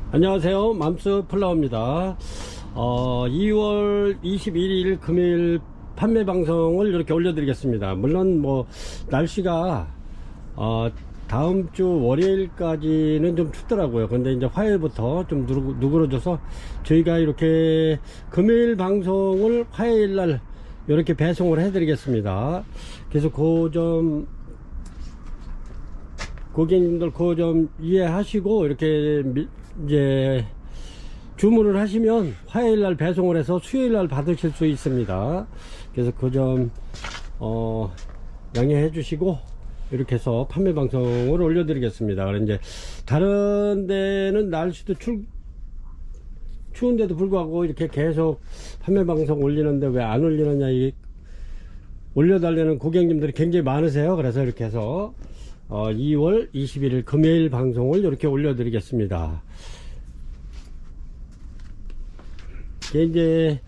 안녕하세요, 맘스 플라워입니다. 2월 21일 금요일 판매 방송을 이렇게 올려드리겠습니다. 물론 날씨가 다음 주 월요일까지는 좀 춥더라고요. 근데 이제 화요일부터 좀 누그러져서 저희가 이렇게 금요일 방송을 화요일날 이렇게 배송을 해드리겠습니다. 그래서 고객님들 그 점 이해하시고 이렇게 이제 주문을 하시면 화요일날 배송을 해서 수요일날 받으실 수 있습니다. 그래서 그 점 양해해 주시고 이렇게 해서 판매 방송을 올려드리겠습니다. 그래 이제 다른 데는 날씨도 추운데도 불구하고 이렇게 계속 판매 방송 올리는데 왜 안 올리느냐 올려달라는 고객님들이 굉장히 많으세요. 그래서 이렇게 해서 2월 21일 금요일 방송을 이렇게 올려드리겠습니다. 이제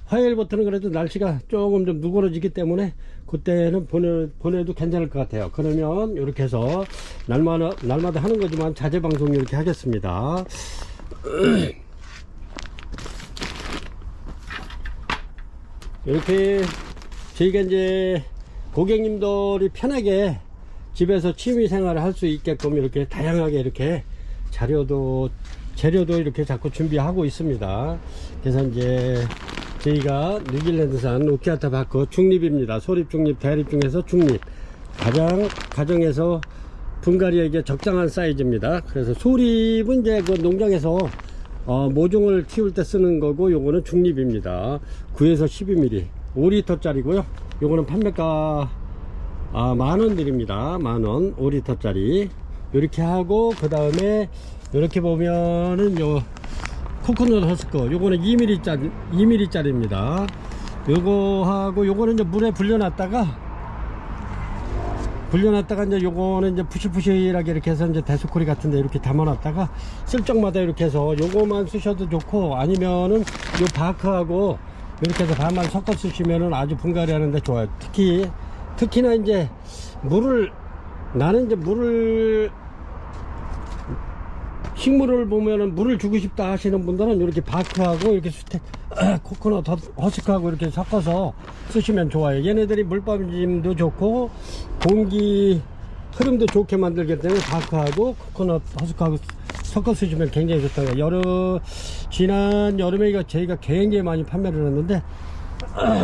화요일부터는 그래도 날씨가 조금 좀 누그러지기 때문에 그때는 보내도 괜찮을 것 같아요. 그러면 이렇게 해서 날마다 하는 거지만 자재 방송 이렇게 하겠습니다. 이렇게 저희가 이제 고객님들이 편하게 집에서 취미 생활을 할 수 있게끔 이렇게 다양하게 이렇게 재료도 이렇게 자꾸 준비하고 있습니다. 그래서 이제 저희가 뉴질랜드산 우키아타 바크 중립입니다. 소립 중립, 대립 중에서 중립. 가정에서 분갈이에게 적당한 사이즈입니다. 그래서 소립은 이제 그 농장에서 모종을 키울 때 쓰는 거고, 요거는 중립입니다. 9에서 12mm 5리터 짜리고요. 요거는 판매가 만원 드립니다. 만원 5리터 짜리 이렇게 하고, 그 다음에 이렇게 보면은 요 코코넛 허스커 요거는 2mm 짜리입니다. 요거 하고 요거는 이제 물에 불려놨다가 이제 요거는 이제 푸실푸실하게 이렇게 해서 이제 대수코리 같은데 이렇게 담아놨다가 쓸 적마다 이렇게 해서 요거만 쓰셔도 좋고, 아니면은 요 바크하고 이렇게 해서 반만 섞어 쓰시면은 아주 분갈이 하는데 좋아요. 특히나 이제 나는 이제 식물을 보면은 물을 주고 싶다 하시는 분들은 이렇게 바크하고 이렇게 코코넛 허스크하고 이렇게 섞어서 쓰시면 좋아요. 얘네들이 물빠짐도 좋고 공기 흐름도 좋게 만들기 때문에 바크하고 코코넛 허스크하고 섞어 쓰시면 굉장히 좋다고요. 지난 여름에 저희가 굉장히 많이 판매를 했는데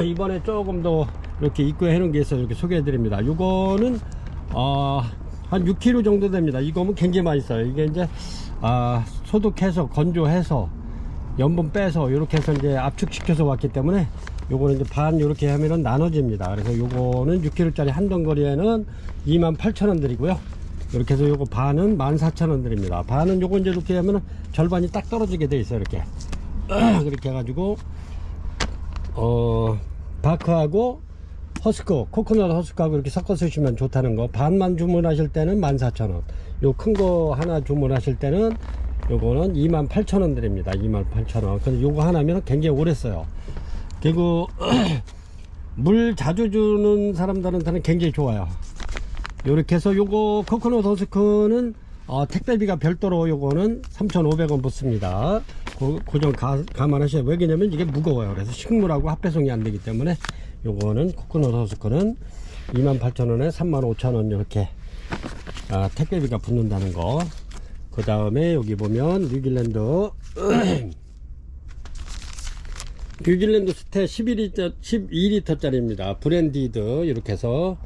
이번에 조금 더 이렇게 입구에 해놓은 게 있어서 이렇게 소개해 드립니다. 이거는 한 6kg 정도 됩니다. 이거는 굉장히 맛있어요. 이게 이제 소독해서 건조해서 염분 빼서 이렇게 해서 이제 압축시켜서 왔기 때문에 요거는 이제 반 이렇게 하면은 나눠집니다. 그래서 요거는 6kg 짜리 한 덩거리에는 28,000원 드리고요. 이렇게 해서 요거 반은 14,000원 드립니다. 반은 요거 이제 이렇게 하면은 절반이 딱 떨어지게 돼 있어요. 이렇게 그렇게 해가지고 바크하고 허스커, 코코넛 허스커하고 이렇게 섞어 쓰시면 좋다는 거. 반만 주문하실 때는 14,000원. 요 큰 거 하나 주문하실 때는 요거는 28,000원 드립니다. 28,000원. 그래서 요거 하나면 굉장히 오래 써요. 그리고 물 자주 주는 사람들한테는 굉장히 좋아요. 요렇게 해서 요거 코코넛 허스커는 택배비가 별도로 요거는 3,500원 붙습니다. 고정 감안하셔야 돼요. 왜냐면 이게 무거워요. 그래서 식물하고 합배송이 안 되기 때문에 요거는 코코넛 허스커는 28,000원에 35,000원 이렇게 택배비가 붙는다는 거. 그 다음에 여기 보면 뉴질랜드 스테 12리터 짜리입니다. 브랜디드 이렇게 해서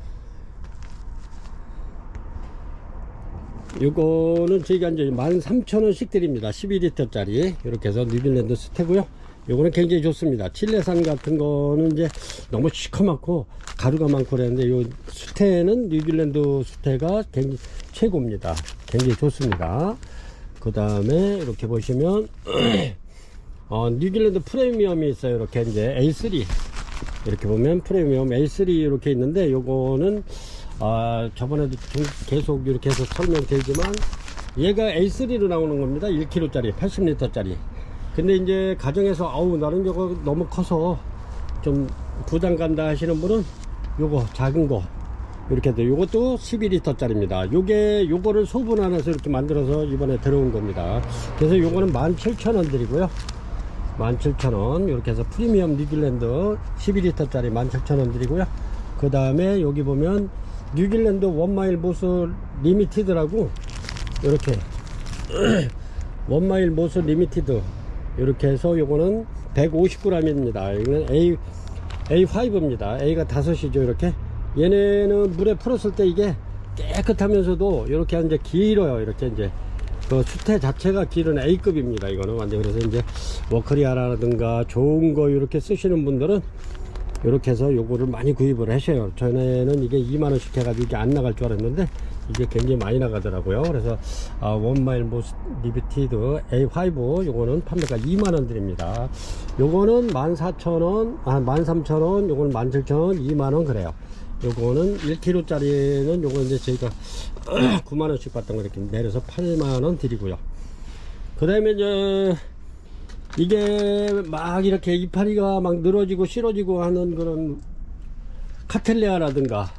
요거는 저희가 이제 13,000원씩 드립니다. 12리터 짜리 이렇게 해서 뉴질랜드 스테고요. 요거는 굉장히 좋습니다. 칠레산 같은 거는 이제 너무 시커멓고 가루가 많고 그랬는데 요 수태는 뉴질랜드 수태가 굉장히 최고입니다. 굉장히 좋습니다. 그 다음에 이렇게 보시면 뉴질랜드 프리미엄이 있어요. 이렇게 이제 A3 이렇게 보면 프리미엄 A3 이렇게 있는데 요거는 저번에도 계속 이렇게 해서 설명드리지만 얘가 A3로 나오는 겁니다. 1kg 짜리 80리터 짜리. 근데 이제 가정에서 나는 저거 너무 커서 좀 부담 간다 하시는 분은 요거 작은 거 이렇게 해서 요것도 12리터 짜리입니다. 요거를 소분안해서 이렇게 만들어서 이번에 들어온 겁니다. 그래서 요거는 17,000원 드리고요. 17,000원 이렇게 해서 프리미엄 뉴질랜드 12리터 짜리 17,000원 드리고요. 그 다음에 여기 보면 뉴질랜드 원마일 모스 리미티드라고 이렇게 원마일 모스 리미티드 이렇게 해서 요거는 150g입니다. 이거는 A5입니다. A가 5이죠. 이렇게 얘네는 물에 풀었을 때 이게 깨끗하면서도 이렇게 이제 길어요. 이렇게 이제 그 수태 자체가 길은 A급입니다. 이거는 완전. 그래서 이제 워커리아라든가 좋은 거 이렇게 쓰시는 분들은 이렇게 해서 요거를 많이 구입을 하셔요. 전에는 이게 2만원씩 해가지고 이게 안 나갈 줄 알았는데 이게 굉장히 많이 나가더라고요. 그래서 원마일 모스 리미티드 A5 요거는 판매가 2만원 드립니다. 요거는 14,000원 13,000원 요거는 17,000원 2만원 그래요. 요거는 1kg 짜리는 요거 이제 저희가 9만원씩 받던 거 이렇게 내려서 8만원 드리고요. 그 다음에 이제 이게 막 이렇게 이파리가 막 늘어지고 실어지고 하는 그런 카텔레아라든가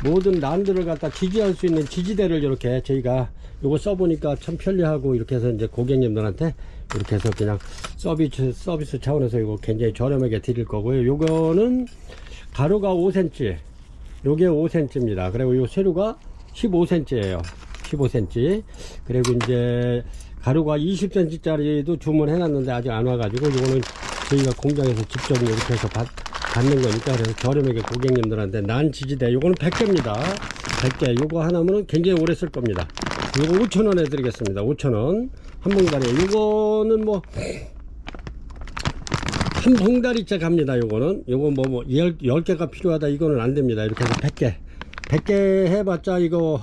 모든 란들을 갖다 지지할 수 있는 지지대를 이렇게 저희가 요거 써보니까 참 편리하고 이렇게 해서 이제 고객님들한테 이렇게 해서 그냥 서비스 차원에서 이거 굉장히 저렴하게 드릴 거고요. 요거는 가루가 5cm, 요게 5cm입니다. 그리고 요 세로가 15cm예요. 15cm. 그리고 이제 가루가 20cm 짜리도 주문해 놨는데 아직 안 와가지고 요거는 저희가 공장에서 직접 이렇게 해서 받는 거니까 그래서 저렴하게 고객님들한테 난 지지대 요거는 100개입니다. 100개 요거 하나면은 굉장히 오래 쓸 겁니다. 요거 5,000원에 드리겠습니다. 5,000원 한 봉다리. 요거는 뭐 한 봉다리째 갑니다. 요거는 요거 뭐 10개가 필요하다 이거는 안 됩니다. 이렇게 해서 100개 해봤자 이거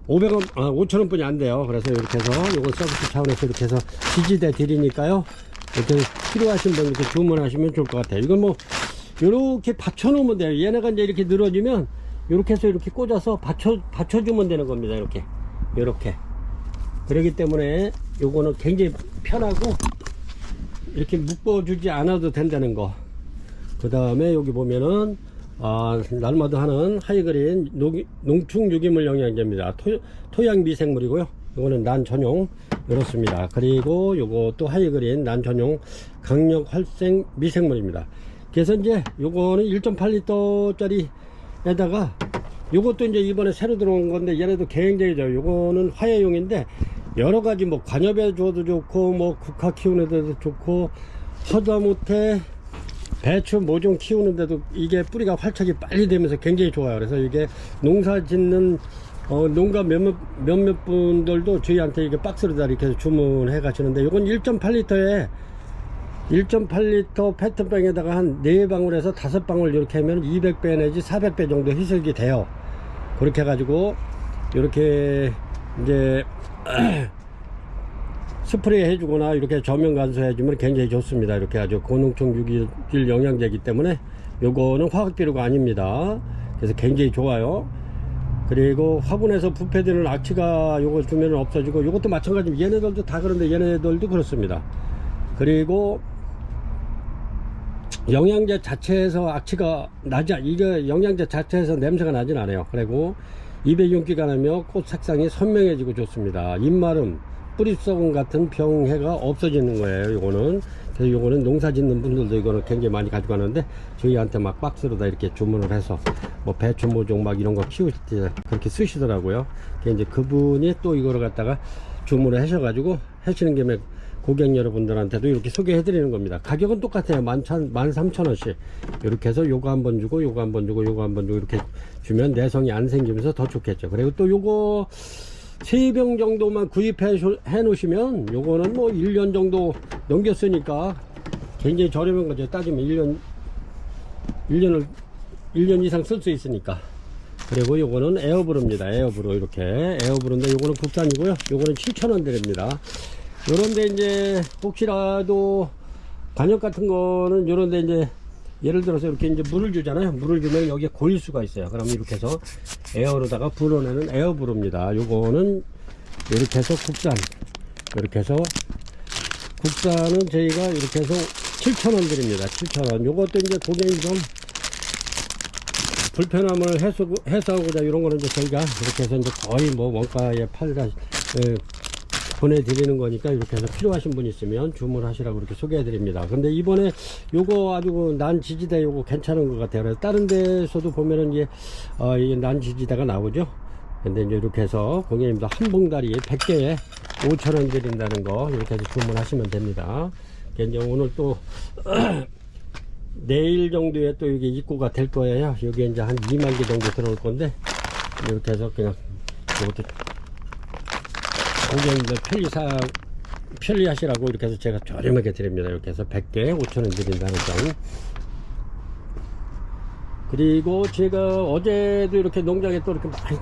500원 5,000원 뿐이 안 돼요. 그래서 이렇게 해서 요거 서비스 차원에서 이렇게 해서 지지대 드리니까요. 이렇게 필요하신 분 이렇게 주문하시면 좋을 것 같아요. 이건 뭐 요렇게 받쳐 놓으면 돼요. 얘네가 이제 이렇게 늘어지면 요렇게 해서 이렇게 꽂아서 받쳐주면 되는 겁니다. 요렇게 그렇기 때문에 요거는 굉장히 편하고 이렇게 묶어주지 않아도 된다는 거. 그 다음에 여기 보면은 날마다 하는 하이그린 농축 유기물 영양제입니다. 토양 미생물이고요. 요거는 난 전용 이렇습니다. 그리고 요것도 하이그린 난 전용 강력 활생 미생물입니다. 그래서 이제 요거는 1.8리터 짜리에다가 요것도 이제 이번에 새로 들어온 건데 얘네도 굉장히 좋아요. 요거는 화해용인데 여러가지 뭐 관엽에 줘도 좋고 뭐 국화 키우는 데도 좋고 하다못해 배추 모종 키우는데도 이게 뿌리가 활착이 빨리 되면서 굉장히 좋아요. 그래서 이게 농사 짓는 농가 몇몇 분들도 저희한테 이게 박스로 다 이렇게 주문해 가시는데 요건 1.8리터에 1.8리터 페트병에다가 한 4방울에서 5방울 이렇게 하면 200배 내지 400배 정도 희석이 돼요. 그렇게 해가지고 이렇게 이제 스프레이 해주거나 이렇게 저면 간수해주면 굉장히 좋습니다. 이렇게 아주 고농축 유기질 영양제이기 때문에 요거는 화학비료가 아닙니다. 그래서 굉장히 좋아요. 그리고 화분에서 부패되는 악취가 요거 주면 없어지고 요것도 마찬가지입니다. 얘네들도 다 그런데 얘네들도 그렇습니다. 그리고 영양제 자체에서 악취가 나지 이게 영양제 자체에서 냄새가 나진 않아요. 그리고 입에 윤기가 나며 꽃 색상이 선명해지고 좋습니다. 잎마름 뿌리 썩음 같은 병해가 없어지는 거예요. 요거는 그래서 요거는 농사 짓는 분들도 이거는 굉장히 많이 가져가는데 저희한테 막 박스로 다 이렇게 주문을 해서 뭐 배추 모종 막 이런 거 키우실 때 그렇게 쓰시더라고요. 이제 그분이 또 이거를 갖다가 주문을 하셔가지고 하시는 김에 고객 여러분들한테도 이렇게 소개해 드리는 겁니다. 가격은 똑같아요. 13,000원씩 이렇게 해서 요거 한번 주고 요거 한번 주고 요거 한번 주고 이렇게 주면 내성이 안 생기면서 더 좋겠죠. 그리고 또 요거 3병 정도만 구입해 놓으시면 요거는 뭐 1년 정도 넘겼으니까 굉장히 저렴한 거죠. 따지면 1년 이상 쓸 수 있으니까. 그리고 요거는 에어브루입니다. 에어브루 이렇게 에어브루인데 요거는 국산이고요. 요거는 7,000원 드립니다. 요런데 이제 혹시라도 관역 같은 거는 요런데 이제 예를 들어서 이렇게 이제 물을 주잖아요. 물을 주면 여기에 고일 수가 있어요. 그럼 이렇게 해서 에어로다가 불어내는 에어브루입니다. 요거는 이렇게 해서 국산 이렇게 해서 국산은 저희가 이렇게 해서 7,000원 드립니다. 7,000원. 요것도 이제 고객이 좀 불편함을 해소하고자 이런 거는 이제 저희가 이렇게 해서 이제 거의 뭐 원가에 보내드리는 거니까 이렇게 해서 필요하신 분 있으면 주문하시라고 이렇게 소개해 드립니다. 근데 이번에 요거 아주 난 지지대 요거 괜찮은 것 같아요. 그래서 다른 데서도 보면은 이게 난 지지대가 나오죠. 근데 이제 이렇게 해서 고객님도 한 봉다리 100개에 5,000원 드린다는 거 이렇게 해서 주문하시면 됩니다. 이제 오늘 또 내일 정도에 또 이게 입고가 될 거예요. 여기 이제 한 2만 개 정도 들어올 건데 이렇게 해서 그냥 이렇게 고객님들 편리하시라고 이렇게 해서 제가 저렴하게 드립니다. 이렇게 해서 100개 5,000원 드린다는 점. 그리고 제가 어제도 이렇게 농장에 또 이렇게 많이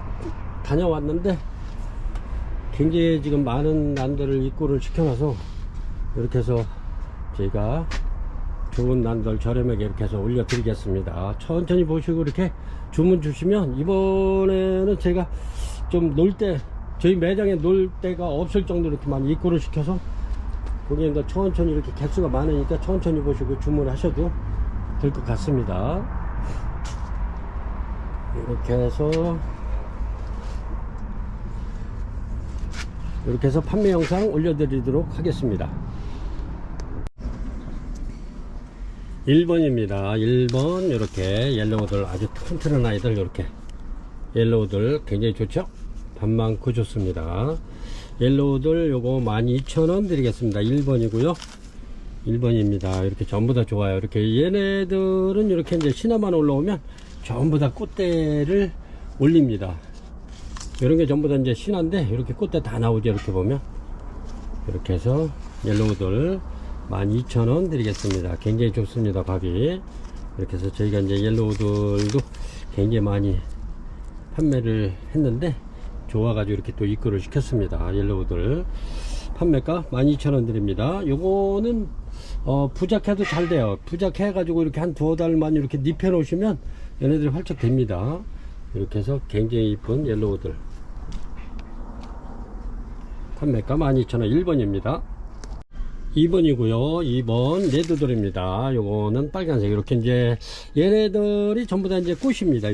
다녀왔는데 굉장히 지금 많은 난들을 입고를 시켜놔서 이렇게 해서 제가 좋은 난들 저렴하게 이렇게 해서 올려드리겠습니다. 천천히 보시고 이렇게 주문 주시면 이번에는 제가 좀 놀 때 저희 매장에 놀 데가 없을 정도로 이렇게 많이 입고를 시켜서 고객님들 천천히 이렇게 개수가 많으니까 천천히 보시고 주문하셔도 될 것 같습니다. 이렇게 해서 판매 영상 올려드리도록 하겠습니다. 1번입니다. 1번 이렇게 옐로우들 아주 튼튼한 아이들 이렇게 옐로우들 굉장히 좋죠? 밥 많고 좋습니다. 옐로우들 요거 12,000원 드리겠습니다. 1번이고요. 1번입니다. 이렇게 전부 다 좋아요. 이렇게 얘네들은 이렇게 이제 신화만 올라오면 전부 다 꽃대를 올립니다. 이런 게 전부 다 이제 신화인데 이렇게 꽃대 다 나오죠. 이렇게 보면 이렇게 해서 옐로우들 12,000원 드리겠습니다. 굉장히 좋습니다. 밥이 이렇게 해서 저희가 이제 옐로우들도 굉장히 많이 판매를 했는데 좋아가지고 이렇게 또 입고를 시켰습니다. 옐로우들 판매가 12,000원 드립니다. 요거는 부작해도 잘 돼요. 부작해 가지고 이렇게 한 두어 달만 이렇게 닙해 놓으시면 얘네들이 활짝 됩니다. 이렇게 해서 굉장히 이쁜 옐로우들 판매가 12,000원 1번입니다 2번이고요 2번 레드돌입니다. 요거는 빨간색 이렇게 이제 얘네들이 전부 다 이제 꽃입니다.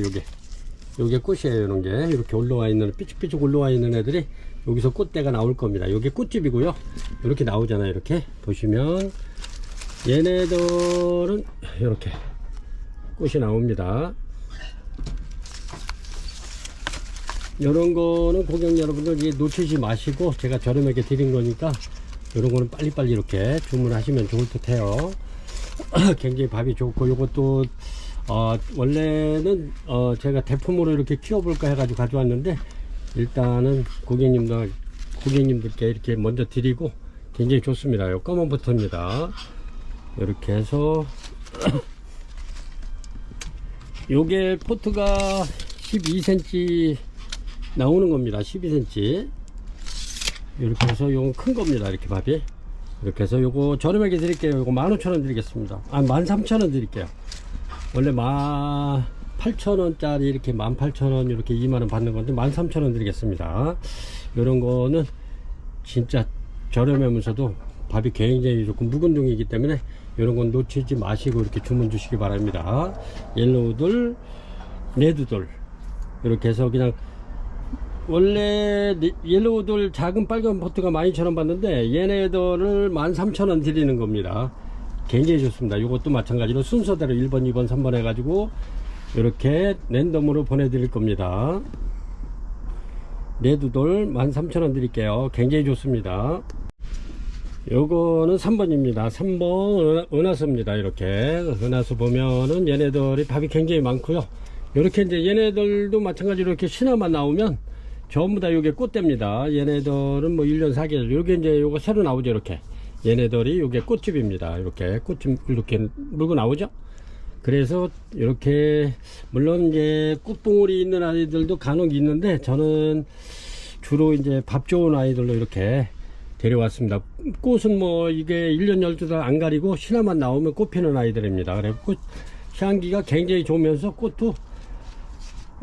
요게 꽃이에요. 이런 게 이렇게 올라와 있는 삐죽삐죽 올라와 있는 애들이 여기서 꽃대가 나올 겁니다. 요게 꽃집이고요. 이렇게 나오잖아요. 이렇게 보시면 얘네들은 이렇게 꽃이 나옵니다. 이런 거는 고객 여러분들 놓치지 마시고 제가 저렴하게 드린 거니까 이런 거는 빨리빨리 이렇게 주문하시면 좋을 듯 해요. 굉장히 밥이 좋고 요것도 원래는 제가 대품으로 이렇게 키워볼까 해가지고 가져왔는데 일단은 고객님들께 이렇게 먼저 드리고 굉장히 좋습니다. 요 검은 버터입니다. 이렇게 해서 요게 포트가 12cm 나오는 겁니다. 12cm 이렇게 해서 요건 큰 겁니다. 이렇게 밥이 이렇게 해서 요거 저렴하게 드릴게요. 요거 15,000원 드리겠습니다. 13,000원 드릴게요. 원래 18,000원짜리 이렇게 18,000원 이렇게 2만원 받는 건데 13,000원 드리겠습니다. 이런 거는 진짜 저렴하면서도 밥이 굉장히 좋고 묵은 종이기 때문에 이런 건 놓치지 마시고 이렇게 주문 주시기 바랍니다. 옐로우들 레드돌 이렇게 해서 그냥 원래 옐로우들 작은 빨간 포트가 12,000원 받는데 얘네들을 13,000원 드리는 겁니다. 굉장히 좋습니다. 이것도 마찬가지로 순서대로 1번 2번 3번 해가지고 이렇게 랜덤으로 보내드릴 겁니다. 레드돌 13,000원 드릴게요. 굉장히 좋습니다. 요거는 3번입니다 3번 은하수입니다. 이렇게 은하수 보면은 얘네들이 밥이 굉장히 많고요. 이렇게 이제 얘네들도 마찬가지로 이렇게 신화만 나오면 전부 다 요게 꽃대입니다. 얘네들은 뭐 1년 4개월 요게 이제 요거 새로 나오죠. 이렇게 얘네들이 요게 꽃집입니다. 이렇게 꽃집 이렇게 물고 나오죠. 그래서 이렇게 물론 이제 꽃봉오리 있는 아이들도 간혹 있는데 저는 주로 이제 밥 좋은 아이들로 이렇게 데려왔습니다. 꽃은 뭐 이게 1년 12달 안 가리고 신화만 나오면 꽃 피는 아이들입니다. 그래서 꽃 향기가 굉장히 좋으면서 꽃도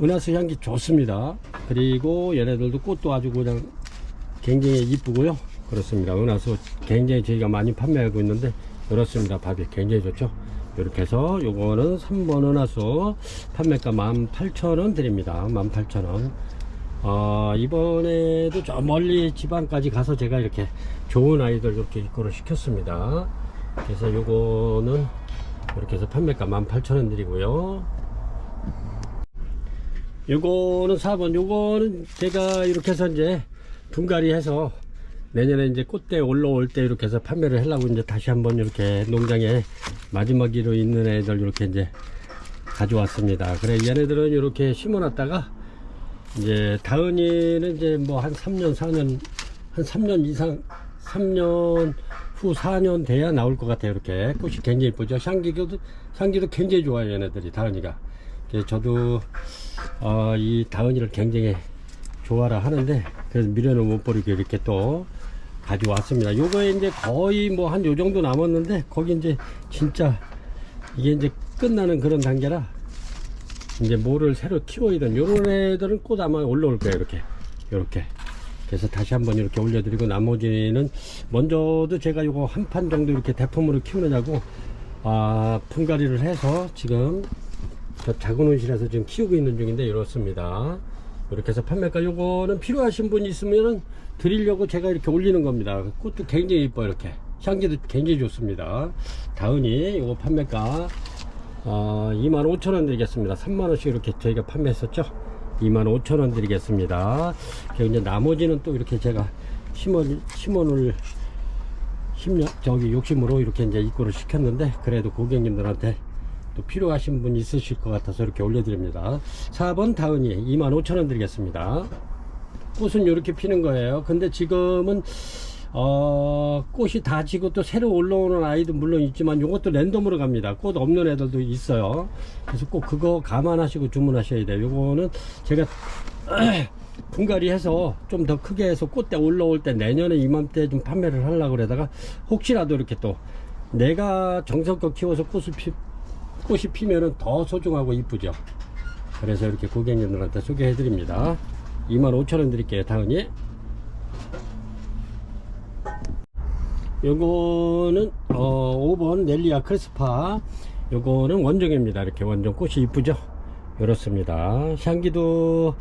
은하수 향기 좋습니다. 그리고 얘네들도 꽃도 아주 그냥 굉장히 이쁘고요. 그렇습니다. 은하수 굉장히 저희가 많이 판매하고 있는데 그렇습니다. 밥이 굉장히 좋죠. 이렇게 해서 요거는 3번 은하수 판매가 18,000원 드립니다. 18,000원. 이번에도 저 멀리 지방까지 가서 제가 이렇게 좋은 아이들 이렇게 입고를 시켰습니다. 그래서 요거는 이렇게 해서 판매가 18,000원 드리고요. 요거는 4번, 요거는 제가 이렇게 해서 이제 분갈이 해서 내년에 이제 꽃대 올라올 때 이렇게 해서 판매를 하려고 이제 다시 한번 이렇게 농장에 마지막으로 있는 애들 이렇게 이제 가져왔습니다. 그래, 얘네들은 이렇게 심어 놨다가 이제 다은이는 이제 뭐 한 3년, 4년, 한 3년 이상, 3년 후 4년 돼야 나올 것 같아요. 이렇게 꽃이 굉장히 이쁘죠. 향기도 굉장히 좋아요, 얘네들이. 다은이가. 그래서 저도 이 다은이를 굉장히 좋아라 하는데, 그래서 미련을 못 버리고 이렇게 또 가져왔습니다. 요거에 이제 거의 뭐 한 요 정도 남았는데, 거기 이제 진짜 이게 이제 끝나는 그런 단계라 이제 뭐를 새로 키워이든 요런 애들은 꽃 아마 올라올 거예요. 이렇게 그래서 다시 한번 이렇게 올려드리고, 나머지는 먼저도 제가 요거 한 판 정도 이렇게 대품으로 키우느냐고 분갈이를 해서 지금 저 작은 온실에서 지금 키우고 있는 중인데 이렇습니다. 이렇게 해서 판매가, 요거는 필요하신 분 있으면은 드리려고 제가 이렇게 올리는 겁니다. 꽃도 굉장히 이뻐요. 이렇게 향기도 굉장히 좋습니다. 다은이 요거 판매가 25,000원 드리겠습니다. 3만원씩 이렇게 저희가 판매했었죠. 25,000원 드리겠습니다. 그리고 이제 나머지는 또 이렇게 제가 욕심으로 이렇게 이제 입고를 시켰는데, 그래도 고객님들한테 또 필요하신 분 있으실 것 같아서 이렇게 올려드립니다. 4번 다은이 25,000원 드리겠습니다. 꽃은 이렇게 피는 거예요. 근데 지금은 꽃이 다 지고 또 새로 올라오는 아이도 물론 있지만 요것도 랜덤으로 갑니다. 꽃 없는 애들도 있어요. 그래서 꼭 그거 감안하시고 주문하셔야 돼요. 요거는 제가 분갈이 해서 좀 더 크게 해서 꽃대 올라올 때 내년에 이맘때 좀 판매를 하려고 그러다가, 혹시라도 이렇게 또 내가 정성껏 키워서 꽃이 피면은 더 소중하고 이쁘죠. 그래서 이렇게 고객님들한테 소개해 드립니다. 25,000원 드릴게요. 다은이. 요거는 5번 넬리아 크리스파, 요거는 원종입니다. 이렇게 원종 꽃이 이쁘죠. 이렇습니다. 향기도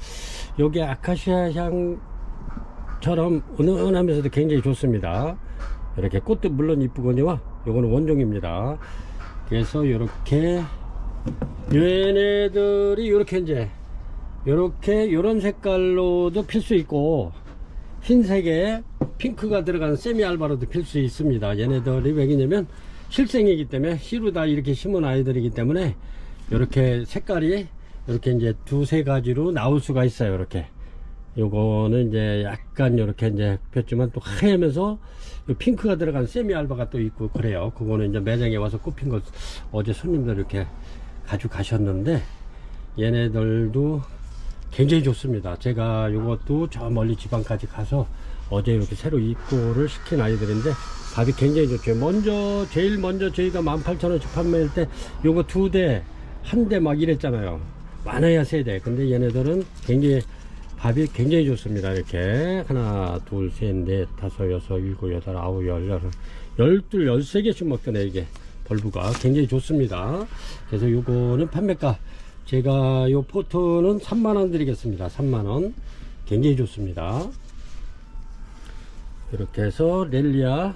요게 아카시아 향처럼 은은하면서도 굉장히 좋습니다. 이렇게 꽃도 물론 이쁘거니와 요거는 원종입니다. 그래서 요렇게 얘네들이 요렇게 이제 요런 색깔로도 필 수 있고, 흰색에 핑크가 들어간 세미 알바로도 필 수 있습니다. 얘네들이 왜냐면 실생이기 때문에, 씨로 다 이렇게 심은 아이들이기 때문에 이렇게 색깔이 이렇게 이제 두세 가지로 나올 수가 있어요. 이렇게 요거는 이제 약간 이렇게 이제 폈지만 또 하얘면서 핑크가 들어간 세미 알바가 또 있고 그래요. 그거는 이제 매장에 와서 꼽힌 거 어제 손님들 이렇게 가져가셨는데, 얘네들도 굉장히 좋습니다. 제가 요것도 저 멀리 지방까지 가서 어제 이렇게 새로 입고를 시킨 아이들인데 밥이 굉장히 좋죠. 제일 먼저 저희가 18,000원씩 판매할 때 요거 2대, 1대 막 이랬잖아요. 많아야 3대. 근데 얘네들은 굉장히 밥이 굉장히 좋습니다. 이렇게 하나, 둘, 셋, 넷, 다섯, 여섯, 일곱, 여덟, 아홉, 열, 열한, 12, 13개씩 먹던 이게 벌브가 굉장히 좋습니다. 그래서 요거는 판매가, 제가 요 포트는 3만원 드리겠습니다. 3만원. 굉장히 좋습니다. 이렇게 해서 렐리아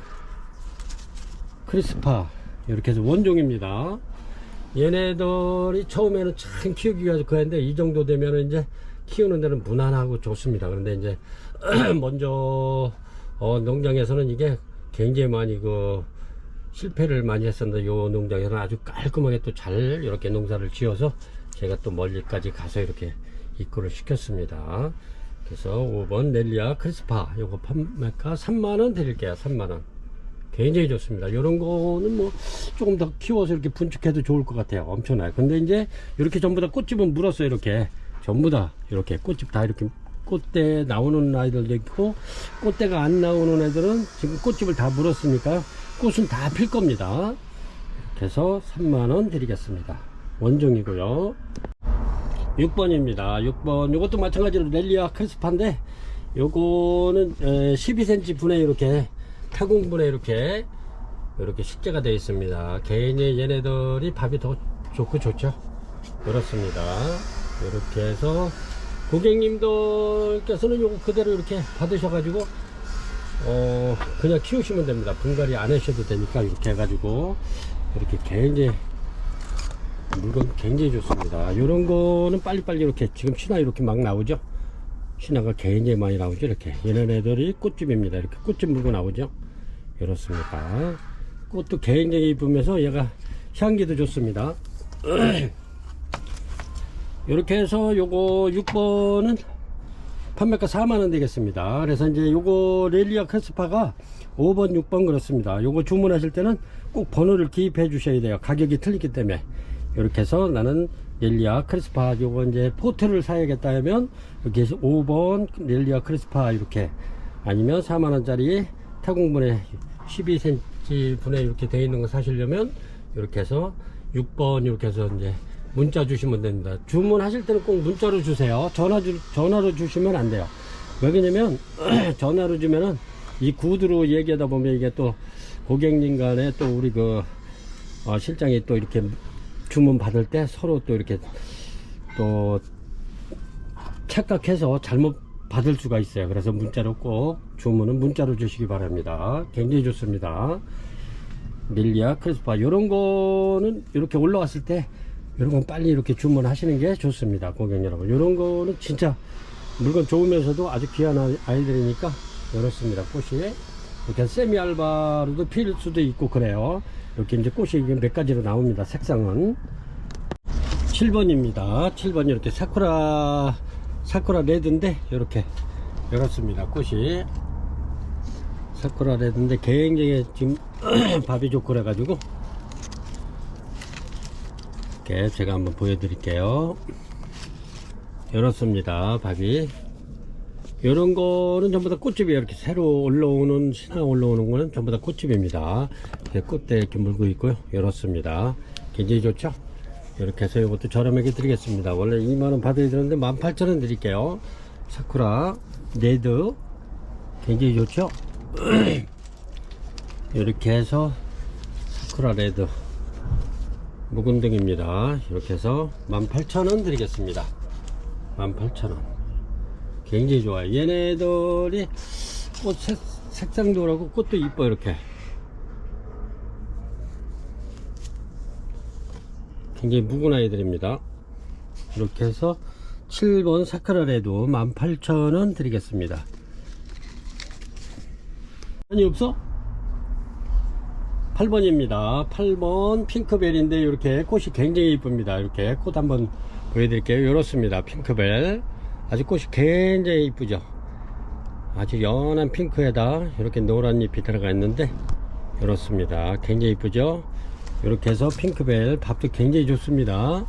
크리스파, 이렇게 해서 원종입니다. 얘네들이 처음에는 참 키우기가 그랬는데, 이 정도 되면 이제 키우는 데는 무난하고 좋습니다. 그런데 이제 먼저 농장에서는 이게 굉장히 많이 실패를 많이 했었는데, 요 농장에서는 아주 깔끔하게 또 잘 이렇게 농사를 지어서 제가 또 멀리까지 가서 이렇게 입고를 시켰습니다. 그래서 5번 넬리아 크리스파, 요거 판매가 3만원 드릴게요. 3만원. 굉장히 좋습니다. 요런 거는 뭐 조금 더 키워서 이렇게 분축해도 좋을 것 같아요. 엄청나요. 근데 이제 이렇게 전부 다 꽃집은 물었어요. 이렇게 전부 다 이렇게 꽃집 다 이렇게 꽃대 나오는 아이들도 있고, 꽃대가 안 나오는 애들은 지금 꽃집을 다 물었으니까 꽃은 다 필 겁니다. 그래서 3만원 드리겠습니다. 원종이고요. 6번입니다. 6번 요것도 마찬가지로 넬리아 크리스파인데, 요거는 12cm 분에 이렇게 타공분에 이렇게 이렇게 식재가 되어 있습니다. 개인이 얘네들이 밥이 더 좋고 좋죠. 그렇습니다. 이렇게 해서 고객님들께서는 요거 그대로 이렇게 받으셔가지고 그냥 키우시면 됩니다. 분갈이 안 하셔도 되니까 이렇게 해가지고 이렇게 굉장히 물건 굉장히 좋습니다. 요런 거는 빨리빨리 이렇게 지금 신화 이렇게 막 나오죠. 신화가 굉장히 많이 나오죠. 이렇게 얘네들이 꽃집입니다. 이렇게 꽃집 물고 나오죠. 이렇습니다. 꽃도 굉장히 이쁘면서 얘가 향기도 좋습니다. 이렇게 해서 요거 6번은 판매가 4만원 되겠습니다. 그래서 이제 요거 렐리아 크레스파가 5번 6번 그렇습니다. 요거 주문하실 때는 꼭 번호를 기입해 주셔야 돼요. 가격이 틀리기 때문에. 이렇게 해서 나는 렐리아 크레스파 요거 이제 포트를 사야겠다 하면 이렇게 해서 5번 렐리아 크레스파 이렇게, 아니면 4만원짜리 타공분에 12cm 분에 이렇게 되어 있는 거 사시려면 이렇게 해서 6번 이렇게 해서 이제 문자 주시면 됩니다. 주문하실 때는 꼭 문자로 주세요. 전화로 주시면 안 돼요. 왜냐면 전화로 주면은 이 구두로 얘기하다 보면 이게 또 고객님 간에 또 우리 그 실장이 또 이렇게 주문 받을 때 서로 또 이렇게 또 착각해서 잘못 받을 수가 있어요. 그래서 문자로 꼭 주문은 문자로 주시기 바랍니다. 굉장히 좋습니다. 렐리아 크레스파 요런 거는 이렇게 올라왔을 때 이런 건 빨리 이렇게 주문하시는 게 좋습니다. 고객 여러분, 이런 거는 진짜 물건 좋으면서도 아주 귀한 아이들이니까 이렇습니다. 꽃이 이렇게 세미 알바로도 필 수도 있고 그래요. 이렇게 이제 꽃이 몇 가지로 나옵니다. 색상은 7번입니다 7번 이렇게 사쿠라 레드인데 이렇게 이렇습니다. 꽃이 사쿠라 레드인데 굉장히 지금 밥이 좋고 그래가지고 이렇게 제가 한번 보여드릴게요. 이렇습니다. 밥이 이런 거는 전부 다 꽃집이에요. 이렇게 새로 올라오는 신화 올라오는 거는 전부 다 꽃집입니다. 이렇게 꽃대 이렇게 물고 있고요. 이렇습니다. 굉장히 좋죠. 이렇게 해서 이것도 저렴하게 드리겠습니다. 원래 2만원 받아야 되는데 18,000원 드릴게요. 사쿠라 레드 굉장히 좋죠. 이렇게 해서 사쿠라 레드 묵은등입니다. 이렇게 해서 18,000원 드리겠습니다. 18,000원 굉장히 좋아요. 얘네들이 꽃 색상도 그렇고 꽃도 이뻐. 이렇게 굉장히 묵은 아이들입니다. 이렇게 해서 7번 사쿠라 레드 18,000원 드리겠습니다. 아니 없어? 8번입니다. 8번 핑크벨인데 이렇게 꽃이 굉장히 이쁩니다. 이렇게 꽃 한번 보여드릴게요. 이렇습니다. 핑크벨 아주 꽃이 굉장히 이쁘죠. 아주 연한 핑크에다 이렇게 노란 잎이 들어가 있는데 이렇습니다. 굉장히 이쁘죠. 이렇게 해서 핑크벨 밥도 굉장히 좋습니다.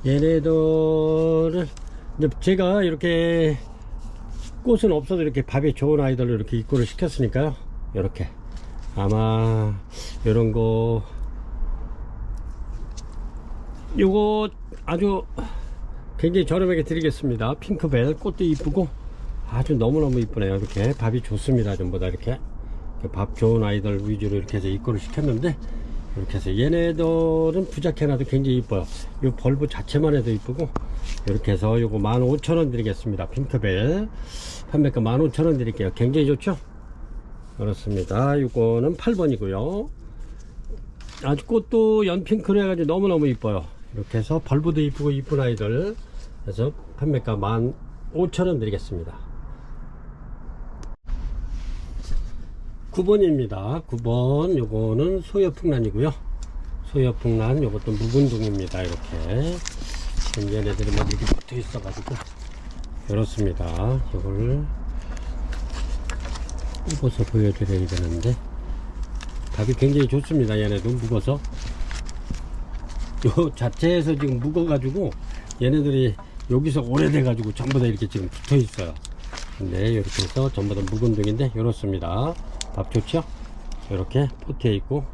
얘네들은 이제 제가 이렇게 꽃은 없어도 이렇게 밥이 좋은 아이들로 이렇게 입고를 시켰으니까요. 이렇게 아마 이런 거 요거 아주 굉장히 저렴하게 드리겠습니다. 핑크벨 꽃도 이쁘고 아주 너무너무 이쁘네요. 이렇게 밥이 좋습니다. 전부 다 이렇게 밥 좋은 아이들 위주로 이렇게 해서 입고를 시켰는데 이렇게 해서 얘네들은 부작해놔도 굉장히 이뻐요. 이 벌브 자체만 해도 이쁘고 이렇게 해서 요거 15,000원 드리겠습니다. 핑크벨 판매가 15,000원 드릴게요. 굉장히 좋죠. 그렇습니다. 이거는 8번이고요. 아주 꽃도 연핑크로 해가지고 너무너무 이뻐요. 이렇게 해서 벌브도 이쁘고 이쁜 아이들 그래서 판매가 15,000원 드리겠습니다. 9번입니다 9번 요거는 소여풍란이고요. 소여풍란 요것도 묵은둥입니다. 이렇게 얘네들이 막 이렇게 붙어 있어 가지고 이렇습니다. 이걸 굽어서 보여드려야 되는데 밥이 굉장히 좋습니다. 얘네도 묵어서 요 자체에서 지금 묵어 가지고 얘네들이 여기서 오래돼 가지고 전부 다 이렇게 지금 붙어 있어요. 근데 이렇게 해서 전부 다 묵은둥인데 이렇습니다. 밥 좋죠? 이렇게 포트에 있고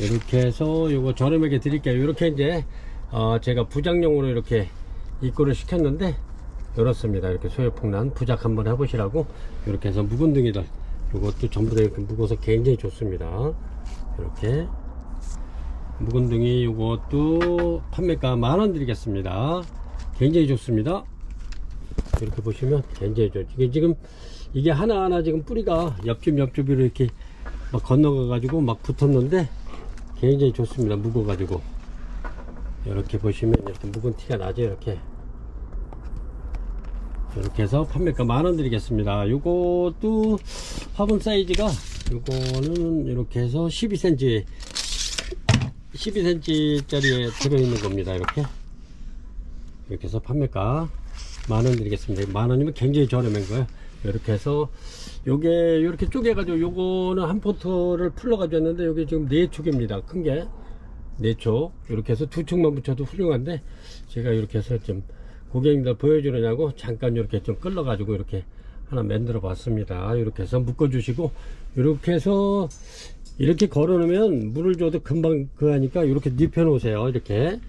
이렇게 해서 요거 저렴하게 드릴게요. 이렇게 이제 제가 부작용으로 이렇게 입고를 시켰는데 이렇습니다. 이렇게 소요풍란 부작 한번 해보시라고 이렇게 해서 묵은둥이들 이것도 전부 다 이렇게 묵어서 굉장히 좋습니다. 이렇게 묵은둥이 이것도 판매가 10,000원 드리겠습니다. 굉장히 좋습니다. 이렇게 보시면 굉장히 좋죠. 이게 지금 이게 하나하나 지금 뿌리가 옆집으로 이렇게 막 건너가 가지고 막 붙었는데 굉장히 좋습니다. 묵어 가지고 이렇게 보시면 이렇게 묵은 티가 나죠. 이렇게 해서 판매가 10,000원 드리겠습니다. 요것도 화분 사이즈가 요거는 이렇게 해서 12cm 짜리에 들어있는 겁니다. 이렇게 해서 판매가 10,000원 드리겠습니다. 10,000원이면 굉장히 저렴한 거예요. 이렇게 해서 요게 이렇게 쪼개가지고 요거는 한 포트를 풀러 가졌는데 요게 지금 4축입니다. 큰 게 4축. 이렇게 해서 2축만 붙여도 훌륭한데 제가 이렇게 해서 좀 고객님들 보여주느냐고 잠깐 이렇게 좀 끌러 가지고 이렇게 하나 만들어 봤습니다. 이렇게 해서 묶어 주시고 이렇게 해서 이렇게 걸어 놓으면 물을 줘도 금방 하니까 이렇게 눕혀 놓으세요. 이렇게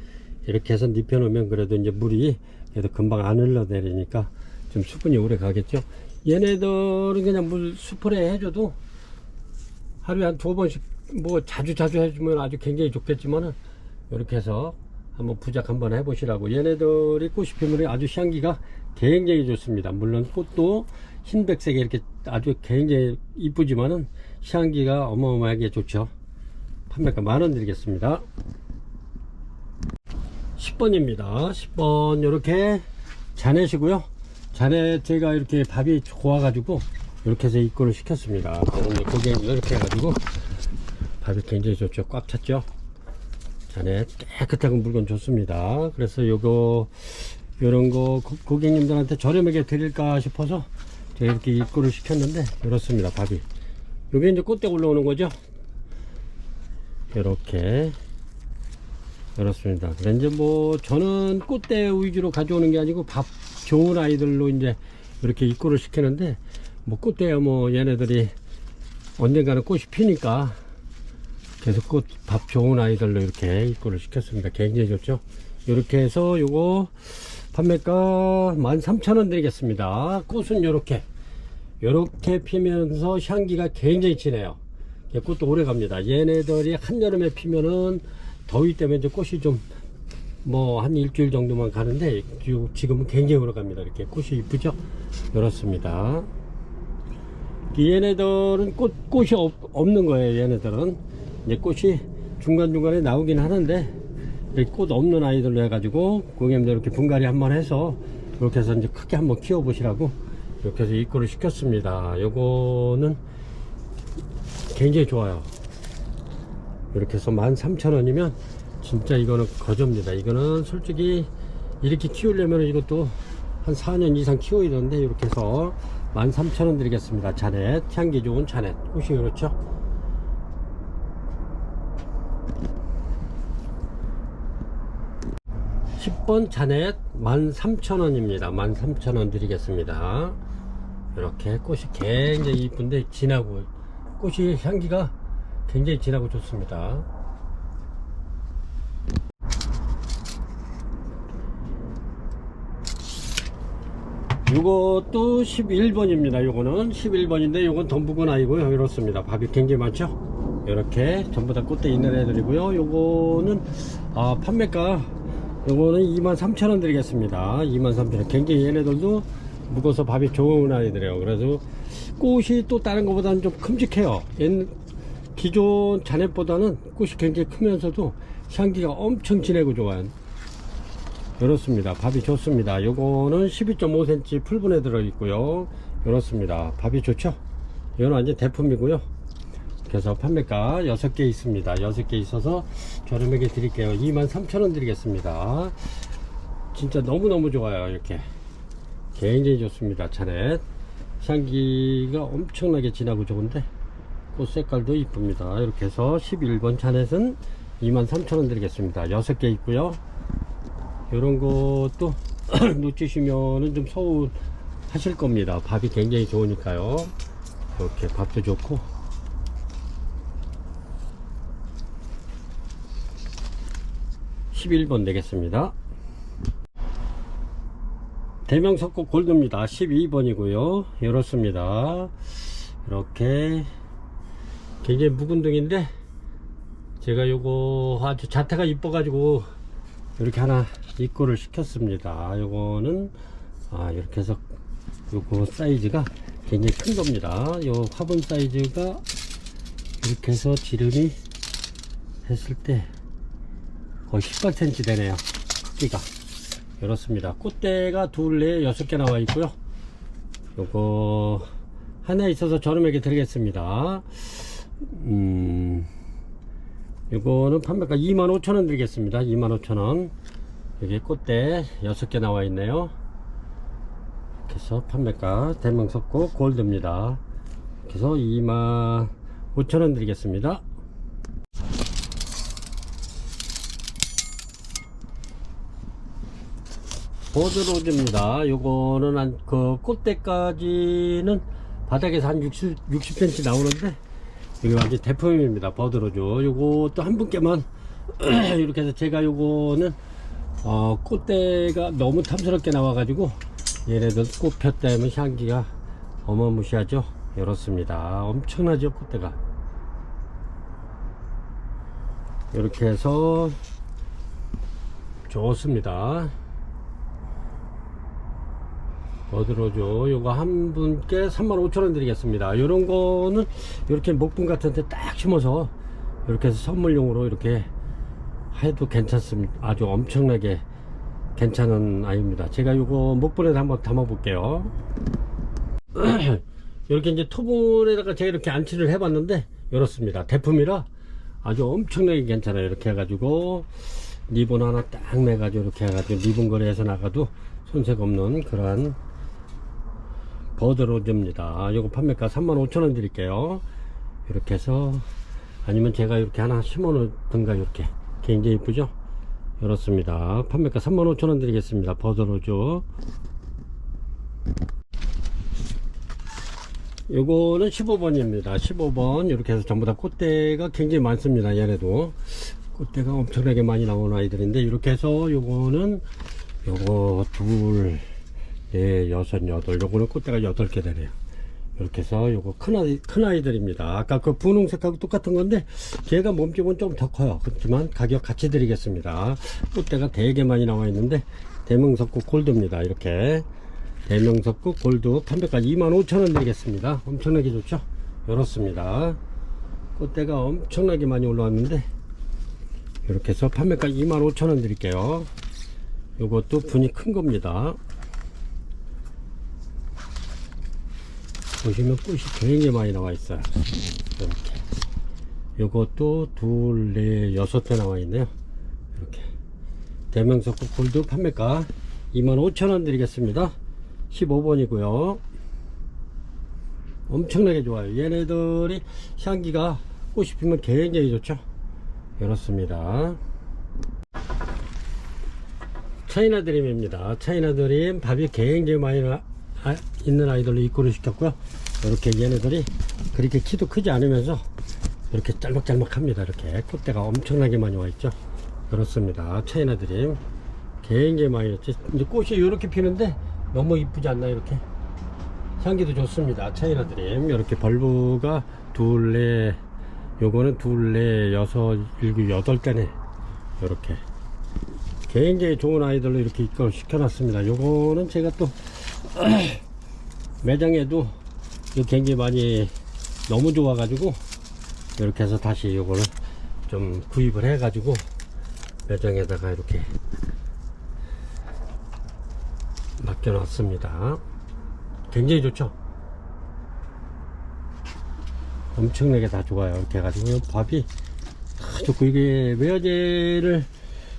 해서 눕혀 놓으면 그래도 이제 물이 그래도 금방 안 흘러내리니까 좀 수분이 오래 가겠죠. 얘네들은 그냥 물 스프레이 해줘도 하루에 한 2번씩 뭐 자주 해주면 아주 굉장히 좋겠지만은 이렇게 해서 한번 부작 한번 해보시라고. 얘네들이 꽃이 피면 아주 향기가 굉장히 좋습니다. 물론 꽃도 흰백색에 이렇게 아주 굉장히 이쁘지만은 향기가 어마어마하게 좋죠. 판매가 10,000원 드리겠습니다. 10번입니다. 10번 이렇게 자넷이고요. 자넷 제가 이렇게 밥이 좋아가지고 이렇게 해서 입고를 시켰습니다. 고객님 이렇게 해가지고 밥이 굉장히 좋죠. 꽉 찼죠. 자넷 깨끗하고 물건 좋습니다. 그래서 요런 거 고객님들한테 저렴하게 드릴까 싶어서 제가 이렇게 입고를 시켰는데 이렇습니다. 밥이 요게 이제 꽃대 올라오는 거죠. 이렇게 이렇습니다. 그래 이제 뭐 저는 꽃대 위주로 가져오는 게 아니고 밥 좋은 아이들로 이제 이렇게 입고를 시키는데 뭐 꽃대야 뭐 얘네들이 언젠가는 꽃이 피니까 계속 밥 좋은 아이들로 이렇게 입고를 시켰습니다. 굉장히 좋죠. 이렇게 해서 요거 판매가 13,000원 드리겠습니다. 꽃은 요렇게 피면서 향기가 굉장히 진해요. 꽃도 오래 갑니다. 얘네들이 한여름에 피면은 더위 때문에 이제 꽃이 좀 뭐 한 일주일 정도만 가는데 지금은 굉장히 오래 갑니다. 이렇게 꽃이 이쁘죠. 이렇습니다. 얘네들은 꽃이 없는 거예요. 얘네들은 이제 꽃이 중간중간에 나오긴 하는데 꽃 없는 아이들로 해가지고 고객님들 이렇게 분갈이 한번 해서 이렇게 해서 이제 크게 한번 키워 보시라고 이렇게 해서 입고를 시켰습니다. 요거는 굉장히 좋아요. 이렇게 해서 13,000원이면 진짜 이거는 거저입니다. 이거는 솔직히 이렇게 키우려면 이것도 한 4년 이상 키워야 되는데 이렇게 해서 13,000원 드리겠습니다. 자넷 향기 좋은 자넷 꽃이 그렇죠. (10번) 자넷 13,000원입니다. 13,000원 드리겠습니다. 이렇게 꽃이 굉장히 이쁜데 진하고 꽃이 향기가 굉장히 진하고 좋습니다. 요것도 11번입니다. 요거는 11번인데 요건 덤부건 아니고요. 이렇습니다. 밥이 굉장히 많죠. 이렇게 전부 다 꽃대 있는 애들이고요. 요거는 판매가 요거는 23,000원 드리겠습니다. 23,000원. 굉장히 얘네들도 묵어서 밥이 좋은 아이들이에요. 그래서 꽃이 또 다른 것보다는 좀 큼직해요. 기존 자넷보다는 꽃이 굉장히 크면서도 향기가 엄청 진하고 좋아요. 이렇습니다. 밥이 좋습니다. 요거는 12.5cm 풀분에 들어있고요. 이렇습니다. 밥이 좋죠. 이건 완전 대품이고요. 그래서 판매가 6개 있습니다. 6개 있어서 저렴하게 드릴게요. 23,000원 드리겠습니다. 진짜 너무너무 좋아요. 이렇게 굉장히 좋습니다. 자넷 향기가 엄청나게 진하고 좋은데 꽃 색깔도 이쁩니다. 이렇게 해서 11번 자넷은 23,000원 드리겠습니다. 6개 있고요. 이런 것도 놓치시면은 좀 서운하실 겁니다. 밥이 굉장히 좋으니까요. 이렇게 밥도 좋고 11번 되겠습니다. 대명석고 골드입니다. 12번이고요. 이렇습니다. 이렇게 굉장히 묵은둥인데 제가 요거 아주 자태가 이뻐 가지고 이렇게 하나 입고를 시켰습니다. 요거는 이렇게 해서 요거 사이즈가 굉장히 큰 겁니다. 요 화분 사이즈가 이렇게 해서 지름이 했을 때 거의 18cm 되네요. 크기가 이렇습니다. 꽃대가 둘, 넷, 6개 나와 있고요. 요거 하나 있어서 저렴하게 드리겠습니다. 요거는 판매가 25,000원 드리겠습니다. 25,000원. 여기 꽃대 6개 나와 있네요. 이렇게 해서 판매가 대명석고 골드입니다. 그래서 25,000원 드리겠습니다. 보드로즈입니다. 요거는 그 꽃대까지는 바닥에서 한 60cm 나오는데 이게 완전 대품입니다. 버드로즈. 요것도 한 분께만 이렇게 해서 제가 요거는 꽃대가 너무 탐스럽게 나와가지고 얘네들 꽃 폈다면 향기가 어마무시하죠. 이렇습니다. 엄청나죠, 꽃대가. 이렇게 해서 좋습니다. 버드로즈 요거 한 분께 35,000원 드리겠습니다. 요런 거는 이렇게 목분 같은 데 딱 심어서 이렇게 해서 선물용으로 이렇게 해도 괜찮습니다. 아주 엄청나게 괜찮은 아이입니다. 제가 요거 목분에다 한번 담아 볼게요. 이렇게 이제 토분에다가 제가 이렇게 안치를 해 봤는데 이렇습니다. 대품이라 아주 엄청나게 괜찮아요. 이렇게 해가지고 리본 하나 딱 매가지고 이렇게 해가지고 리본 거리에서 나가도 손색 없는 그러한 버드로즈입니다. 요거 판매가 35,000원 드릴게요. 이렇게 해서 아니면 제가 이렇게 하나 심어 놓든가 이렇게 굉장히 이쁘죠. 이렇습니다. 판매가 35,000원 드리겠습니다. 버드로즈. 요거는 15번입니다 15번. 이렇게 해서 전부 다 꽃대가 굉장히 많습니다. 얘네도 꽃대가 엄청나게 많이 나오는 아이들인데 이렇게 해서 요거는 요거 둘, 넷, 여섯, 여덟. 요거는 꽃대가 8개 되네요. 이렇게 해서 요거 큰 아이들입니다. 아까 그 분홍색하고 똑같은 건데 걔가 몸집은 좀 더 커요. 그렇지만 가격 같이 드리겠습니다. 꽃대가 되게 많이 나와 있는데 대명석고 골드입니다. 이렇게 대명석고 골드 판매가 25,000원 드리겠습니다. 엄청나게 좋죠. 이렇습니다. 꽃대가 엄청나게 많이 올라왔는데 이렇게 해서 판매가 25,000원 드릴게요. 요것도 분이 큰 겁니다. 보시면 꽃이 굉장히 많이 나와 있어요. 이렇게. 요것도 둘, 넷, 6개 나와 있네요. 이렇게. 대명석고 골드 판매가 25,000원 드리겠습니다. 15번이고요. 엄청나게 좋아요. 얘네들이 향기가 꽃이 피면 굉장히 좋죠. 이렇습니다. 차이나 드림입니다. 차이나 드림 밥이 굉장히 많이 있는 아이들로 입고를 시켰고요. 이렇게 얘네들이 그렇게 키도 크지 않으면서 이렇게 짤막짤막합니다. 이렇게 꽃대가 엄청나게 많이 와 있죠. 그렇습니다. 차이나 드림 굉장히 많이 있죠. 이제 꽃이 이렇게 피는데 너무 이쁘지 않나요? 이렇게 향기도 좋습니다. 차이나 드림 이렇게 벌브가 둘, 넷, 요거는 둘, 넷, 여섯, 일곱, 8개네. 이렇게 굉장히 좋은 아이들로 이렇게 입고를 시켜놨습니다. 요거는 제가 또 매장에도 굉장히 많이 너무 좋아가지고 이렇게 해서 다시 요거를 좀 구입을 해가지고 매장에다가 이렇게 맡겨놨습니다. 굉장히 좋죠. 엄청나게 다 좋아요. 이렇게 해가지고 밥이 다 좋고 이게 외화제를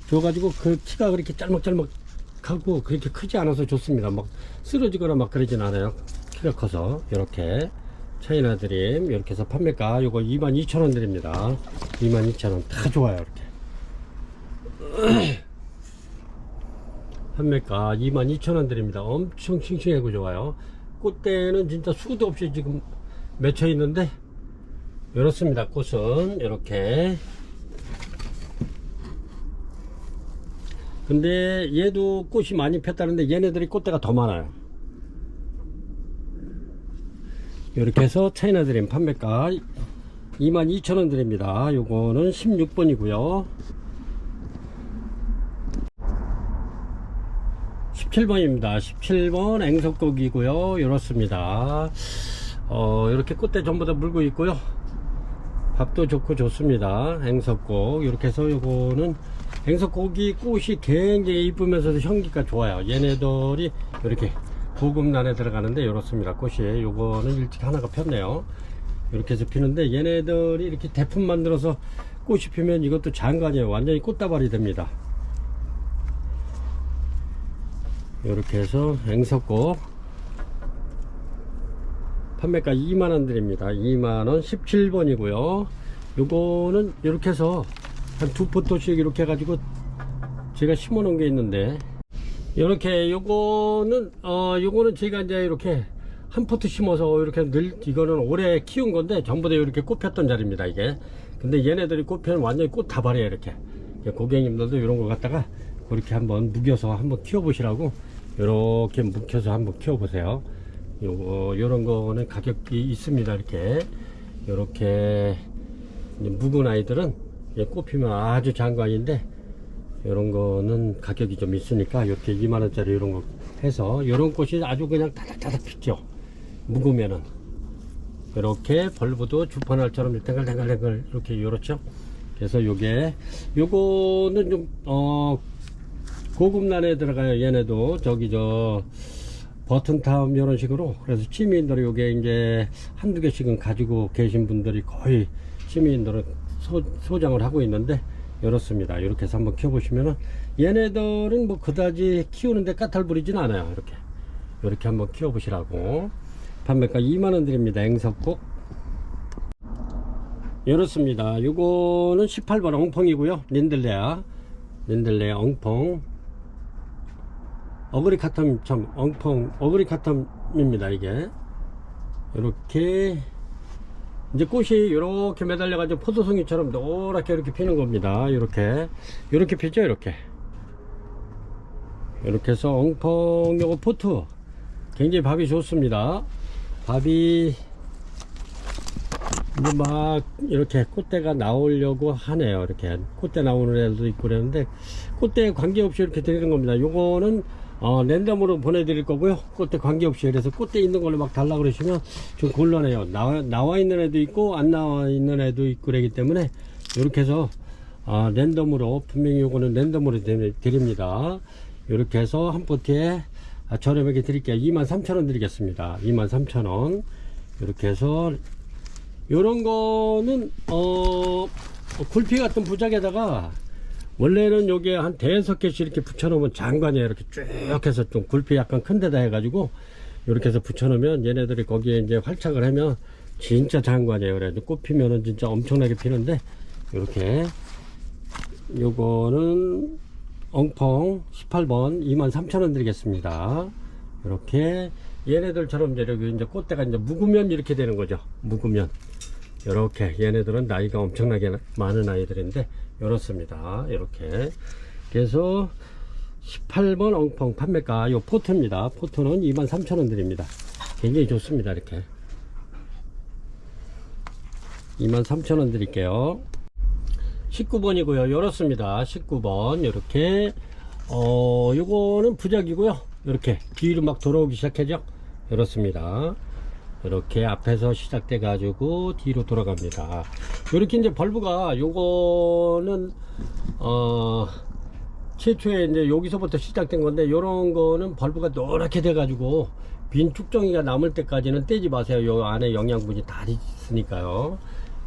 줘가지고 그 키가 그렇게 짤막짤막하고 그렇게 크지 않아서 좋습니다. 막 쓰러지거나 막 그러진 않아요. 키가 커서. 이렇게 차이나 드림 이렇게 해서 판매가 요거 22,000원 드립니다. 22,000원 다 좋아요. 이렇게 판매가 22,000원 드립니다. 엄청 싱싱하고 좋아요. 꽃대는 진짜 수도 없이 지금 맺혀 있는데 이렇습니다. 꽃은 이렇게. 근데 얘도 꽃이 많이 폈다는데 얘네들이 꽃대가 더 많아요. 이렇게 해서 차이나 드림 판매가 22,000원 드립니다. 요거는 16번이고요 17번입니다 17번 앵석고기고요 이렇습니다. 이렇게 꽃대 전부 다 물고 있고요 밥도 좋고 좋습니다. 앵석곡 이렇게 해서 요거는 앵석고기 꽃이 굉장히 이쁘면서도 향기가 좋아요. 얘네들이 이렇게 고급란에 들어가는데 이렇습니다. 꽃이 요거는 일찍 하나가 폈네요. 이렇게 해서 피는데 얘네들이 이렇게 대품 만들어서 꽃이 피면 이것도 장관이에요. 완전히 꽃다발이 됩니다. 이렇게 해서 앵석곡 판매가 2만원 드립니다. 2만원 17번이고요 요거는 이렇게 해서 한 두 포토씩 이렇게 해가지고 제가 심어 놓은 게 있는데 이렇게 요거는 제가 이제 이렇게 한 포트 심어서 이렇게 이거는 올해 키운 건데 전부 다 이렇게 꽃 폈던 자리입니다 이게. 근데 얘네들이 꽃 피면 완전히 꽃 다발이에요. 이렇게 고객님들도 이런 거 갖다가 그렇게 한번 묵여서 한번 키워 보시라고 이렇게 묵혀서 한번 키워 보세요. 요런 거는 가격이 있습니다. 이렇게 묵은 아이들은 꽃 피면 아주 장관인데 요런 거는 가격이 좀 있으니까 이렇게 2만원짜리 이런 거 해서 요런 꽃이 아주 그냥 다닥다닥 피죠. 묵으면은 이렇게 벌브도 주파날처럼 댕글댕글 이렇게 요렇죠. 그래서 요거는 좀 고급란에 들어가요. 얘네도 버튼타운 이런 식으로. 그래서 시민들이 요게 이제 한두 개씩은 가지고 계신 분들이 거의 시민들은 소장을 하고 있는데 이렇습니다. 이렇게 해서 한번 키워보시면은 얘네들은 뭐 그다지 키우는데 까탈 부리진 않아요. 이렇게 한번 키워보시라고. 판매가 2만원 드립니다. 앵석곡 이렇습니다. 요거는 18번 엉펑이고요 린들레아 엉펑 어그리카텀 참 엉펑 어그리카텀입니다. 이게 이렇게 이제 꽃이 이렇게 매달려 가지고 포도송이처럼 노랗게 이렇게 피는 겁니다. 이렇게 피죠. 이렇게 해서 엉펑 요거 포트 굉장히 밥이 좋습니다. 밥이 이제 막 이렇게 꽃대가 나오려고 하네요. 이렇게 꽃대 나오는 애들도 있고 그랬는데 꽃대에 관계없이 이렇게 드리는 겁니다. 요거는 랜덤으로 보내드릴 거고요. 꽃대 관계없이. 그래서 꽃대 있는 걸로 막 달라 그러시면 좀 곤란해요. 나와 있는 애도 있고 안 나와 있는 애도 있고 그러기 때문에 이렇게 해서 랜덤으로, 분명히 요거는 랜덤으로 드립니다. 이렇게 해서 한 포트에 저렴하게 드릴게요. 23,000원 드리겠습니다. 23,000원. 이렇게 해서 요런 거는 굴피 같은 부작에다가 원래는 요게 한 5개씩 이렇게 붙여놓으면 장관이에요. 이렇게 쭉 해서 좀 굴피 약간 큰 데다 해가지고 이렇게 해서 붙여놓으면 얘네들이 거기에 이제 활착을 하면 진짜 장관이에요. 그래도 꽃 피면은 진짜 엄청나게 피는데 이렇게 요거는 엉펑 18번 23,000원 드리겠습니다. 이렇게 얘네들처럼 이제 꽃대가 이제 묵으면 이렇게 되는 거죠. 묵으면 이렇게. 얘네들은 나이가 엄청나게 많은 아이들인데 이렇습니다. 이렇게. 그래서 18번 엉펑 판매가 요 포트입니다. 포트는 23,000원 드립니다. 굉장히 좋습니다. 이렇게 23,000원 드릴게요. 19번이고요. 이렇습니다. 19번 이렇게 요거는 부작이고요. 이렇게 뒤로 막 돌아오기 시작하죠. 이렇습니다. 이렇게 앞에서 시작돼 가지고 뒤로 돌아갑니다. 이렇게 이제 벌브가 요거는 최초에 이제 여기서부터 시작된 건데, 요런 거는 벌브가 노랗게 돼 가지고 빈 쭉정이가 남을 때까지는 떼지 마세요. 요 안에 영양분이 다 있으니까요.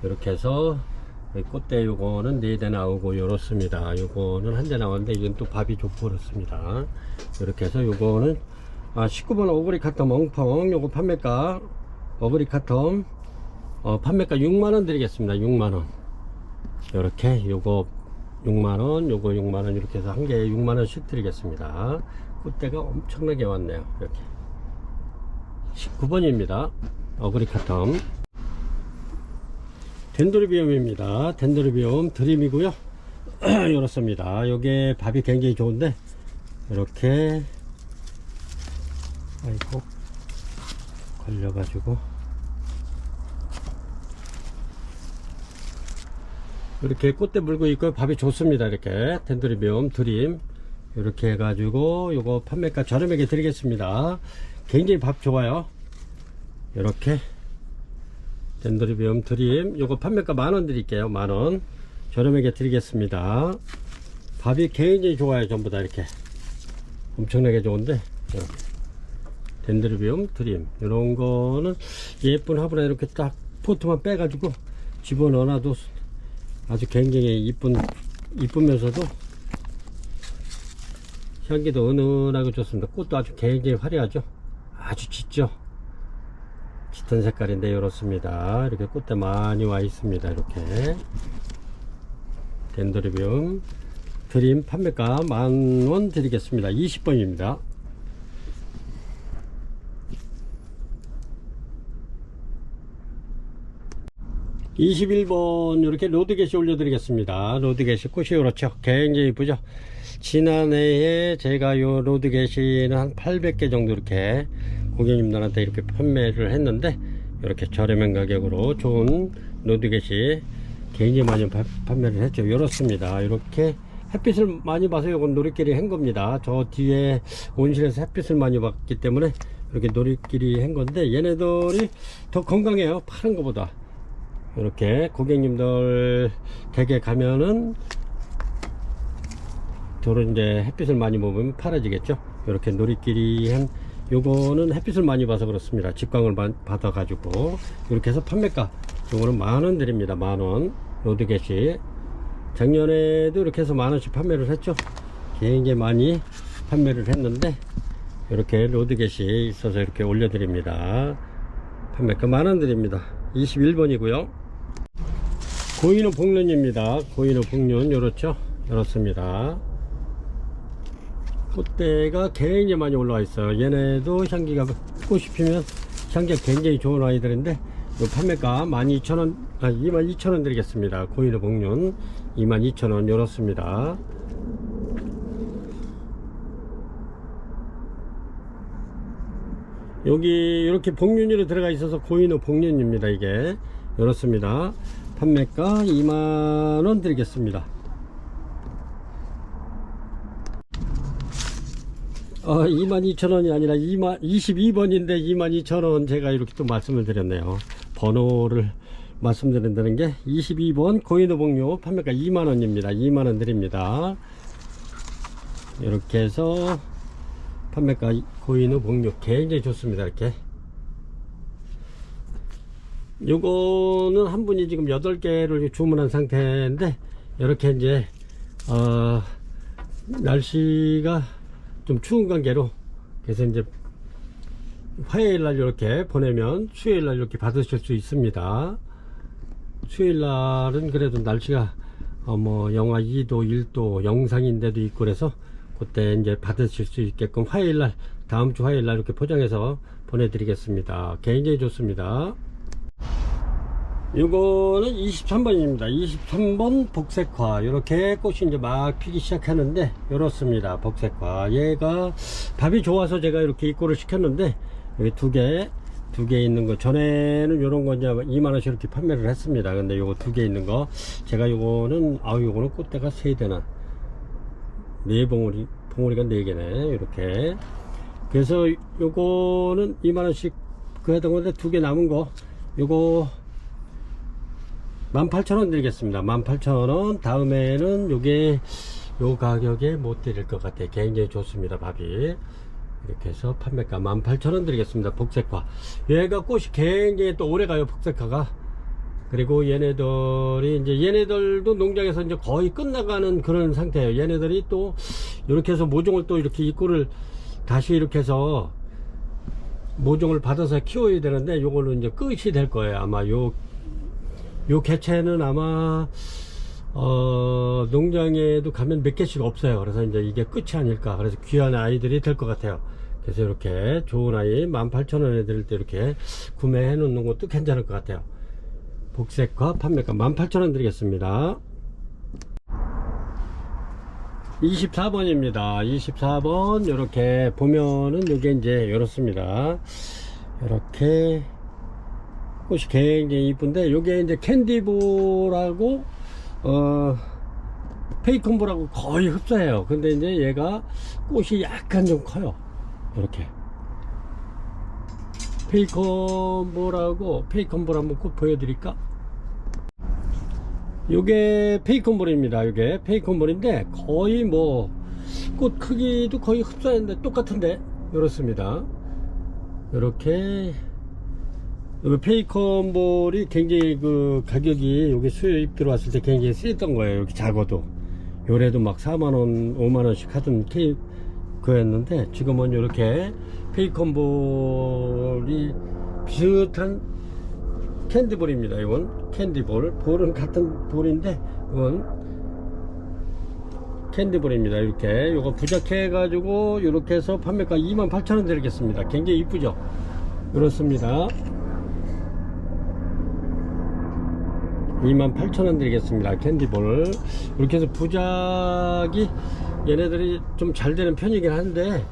이렇게 해서 꽃대 요거는 4대 나오고 요렇습니다. 요거는 한 대 나왔는데 이건 또 밥이 좋고 그렇습니다. 이렇게 해서 요거는 19번 어그리카텀 엉펑 요거 판매가 어그리카텀 판매가 6만원 드리겠습니다. 6만원. 요렇게 요거 6만원 요거 6만원 이렇게 해서 한 개에 6만원씩 드리겠습니다. 꽃대가 엄청나게 왔네요. 이렇게 19번입니다. 어그리카텀 덴드로비움입니다. 덴드로비움 드림이고요. 이렇습니다. 요게 밥이 굉장히 좋은데 이렇게 아이고 걸려가지고 이렇게 꽃대 물고 있고 밥이 좋습니다. 이렇게 덴드로비움 드림 이렇게 해가지고 요거 판매가 저렴하게 드리겠습니다. 굉장히 밥 좋아요. 이렇게 덴드로비움 드림 요거 판매가 10,000원 드릴게요. 10,000원 저렴하게 드리겠습니다. 밥이 굉장히 좋아요. 전부 다 이렇게 엄청나게 좋은데 이렇게 덴드로비움 드림 이런 거는 예쁜 화분에 이렇게 딱 포트만 빼가지고 집어넣어놔도 아주 굉장히 이쁘면서도 향기도 은은하고 좋습니다. 꽃도 아주 굉장히 화려하죠. 아주 짙죠. 짙은 색깔인데 이렇습니다. 이렇게 꽃대 많이 와 있습니다. 이렇게 덴드로비움 드림 판매가 10,000원 드리겠습니다. 20번입니다. 21번 이렇게 로드게시 올려드리겠습니다. 로드게시 꽃이 이렇죠. 굉장히 이쁘죠. 지난해에 제가 요 로드게시는 한 800개 정도 이렇게 고객님들한테 이렇게 판매를 했는데 이렇게 저렴한 가격으로 좋은 로드게시 굉장히 많이 판매를 했죠. 이렇습니다. 이렇게 햇빛을 많이 봐서 이건 노리끼리 한 겁니다. 저 뒤에 온실에서 햇빛을 많이 봤기 때문에 이렇게 노리끼리 한 건데 얘네들이 더 건강해요. 파는 것보다. 이렇게 고객님들 댁에 가면은 저런 이제 햇빛을 많이 보면 파래지겠죠. 이렇게 노리끼리 한 요거는 햇빛을 많이 봐서 그렇습니다. 직광을 받아 가지고 이렇게 해서 판매가 요거는 10,000원 드립니다. 10,000원 로드게시 작년에도 이렇게 해서 10,000원씩 판매를 했죠. 굉장히 많이 판매를 했는데 이렇게 로드게시 있어서 이렇게 올려드립니다. 판매가 10,000원 드립니다. 21번이고요 고인호 복륜입니다. 고인호 복륜 요렇죠. 이렇습니다. 꽃대가 굉장히 많이 올라와 있어요. 얘네도 향기가 꽃이 피면 향기가 굉장히 좋은 아이들인데 요 판매가 12,000원 22,000원 드리겠습니다. 고인호 복륜 22,000원 요렇습니다. 여기 이렇게 복륜으로 들어가 있어서 고인호 복륜입니다. 이게 이렇습니다. 판매가 20,000원 드리겠습니다. 22,000원이 아니라 22번인데 22,000원 제가 이렇게 또 말씀을 드렸네요. 번호를 말씀드린다는 게 22번 고인호 복륜 판매가 20,000원입니다. 20,000원 드립니다. 이렇게 해서 판매가 고인호 복륜 굉장히 좋습니다. 이렇게 요거는 한 분이 지금 8개를 주문한 상태인데 이렇게 이제 날씨가 좀 추운 관계로 그래서 이제 화요일날 이렇게 보내면 수요일날 이렇게 받으실 수 있습니다. 수요일날은 그래도 날씨가 뭐 영하 2도 1도 영상인데도 있고 그래서 그때 이제 받으실 수 있게끔 화요일날 다음주 화요일날 이렇게 포장해서 보내드리겠습니다. 굉장히 좋습니다. 요거는 23번입니다. 23번 복색화. 이렇게 꽃이 이제 막 피기 시작하는데, 이렇습니다. 복색화. 얘가 밥이 좋아서 제가 이렇게 입고를 시켰는데, 여기 두 개 있는 거. 전에는 요런 거 이제 20,000원씩 이렇게 판매를 했습니다. 근데 요거 2개 있는 거. 제가 요거는, 요거는 꽃대가 3대나. 4봉우리, 봉우리가 4개네. 이렇게. 그래서 요거는 20,000원씩 그 했던 건데, 2개 남은 거. 요거, 18,000원 드리겠습니다. 18,000원. 다음에는 요게 요 가격에 못 드릴 것 같아요. 굉장히 좋습니다. 밥이 이렇게 해서 판매가 18,000원 드리겠습니다. 복색화. 얘가 꽃이 굉장히 또 오래가요. 복색화가. 그리고 얘네들이 이제 얘네들도 농장에서 이제 거의 끝나가는 그런 상태예요. 얘네들이 또 이렇게 해서 모종을 또 이렇게 입구를 다시 이렇게 해서 모종을 받아서 키워야 되는데 요거는 이제 끝이 될 거예요. 아마 요 개체는 아마 농장에도 가면 몇 개씩 없어요. 그래서 이제 이게 끝이 아닐까. 그래서 귀한 아이들이 될 것 같아요. 그래서 이렇게 좋은 아이 18,000원에 드릴 때 이렇게 구매해 놓는 것도 괜찮을 것 같아요. 복색화 판매가 18,000원 드리겠습니다. 24번입니다. 24번 이렇게 보면은 이게 이제 이렇습니다. 이렇게 꽃이 굉장히 이쁜데 요게 이제 캔디볼하고 페이컨볼하고 거의 흡사해요. 근데 이제 얘가 꽃이 약간 좀 커요. 이렇게 페이컨볼 한번 꽃 보여드릴까? 요게 페이컨볼입니다. 요게 페이컨볼인데 거의 뭐 꽃 크기도 거의 흡사한데 똑같은데 이렇습니다. 이렇게 요 페이컨볼이 굉장히 그 가격이 여기 수입 들어왔을 때 굉장히 쓰였던 거예요. 이렇게 작아도 요래도 막 4만원 5만원씩 하던 그였는데 지금은 이렇게 페이컨볼이 비슷한 캔디볼입니다. 이건 캔디볼, 볼은 같은 볼인데 이건 캔디볼입니다. 이렇게 요거 부착해 가지고 이렇게 해서 판매가 28,000원 드리겠습니다. 굉장히 이쁘죠? 그렇습니다. 28,000원 드리겠습니다. 캔디볼. 이렇게 해서 부작이 얘네들이 좀 잘 되는 편이긴 한데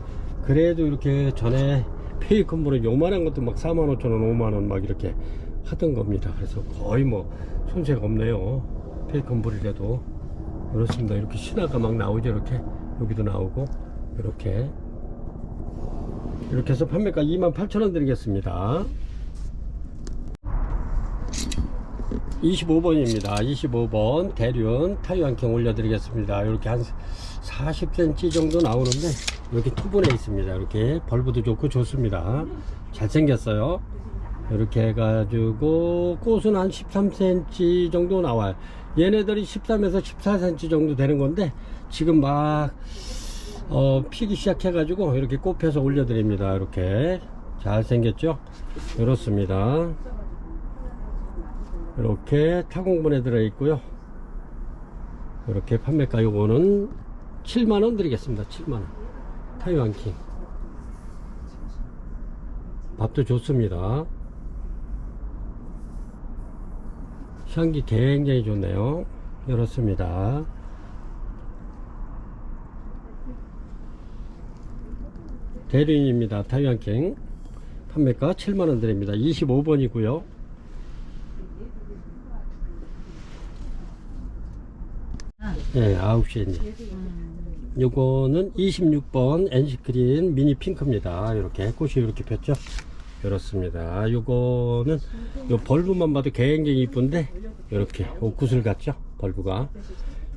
그래도 이렇게 전에 페이컨볼은 요만한 것도 막 45,000원 5만원 막 이렇게 하던 겁니다. 그래서 거의 뭐 손색 없네요. 페이컨볼이라도. 그렇습니다. 이렇게 신화가 막 나오죠. 이렇게 여기도 나오고 이렇게 해서 판매가 28,000원 드리겠습니다. 25번입니다 25번 대륜 타이완킹 올려드리겠습니다. 이렇게 한 40cm 정도 나오는데 이렇게 투분해 있습니다. 이렇게 벌브도 좋고 좋습니다. 잘생겼어요. 이렇게 해가지고 꽃은 한 13cm 정도 나와요. 얘네들이 13에서 14cm 정도 되는 건데 지금 막 피기 시작해 가지고 이렇게 꽃 펴서 올려드립니다. 이렇게 잘생겼죠? 이렇습니다. 이렇게 타공분에 들어 있고요. 이렇게 판매가 요거는 7만원 드리겠습니다. 7만원. 타이완킹 밥도 좋습니다. 향기 굉장히 좋네요. 이렇습니다. 대륜입니다. 타이완킹 판매가 7만원 드립니다. 25번이고요 네, 9시에 요거는 26번 NC그린 미니 핑크입니다. 이렇게 꽃이 이렇게 폈죠. 이렇습니다. 요거는 요 벌브만 봐도 굉장히 이쁜데 이렇게 옥구슬 같죠. 벌브가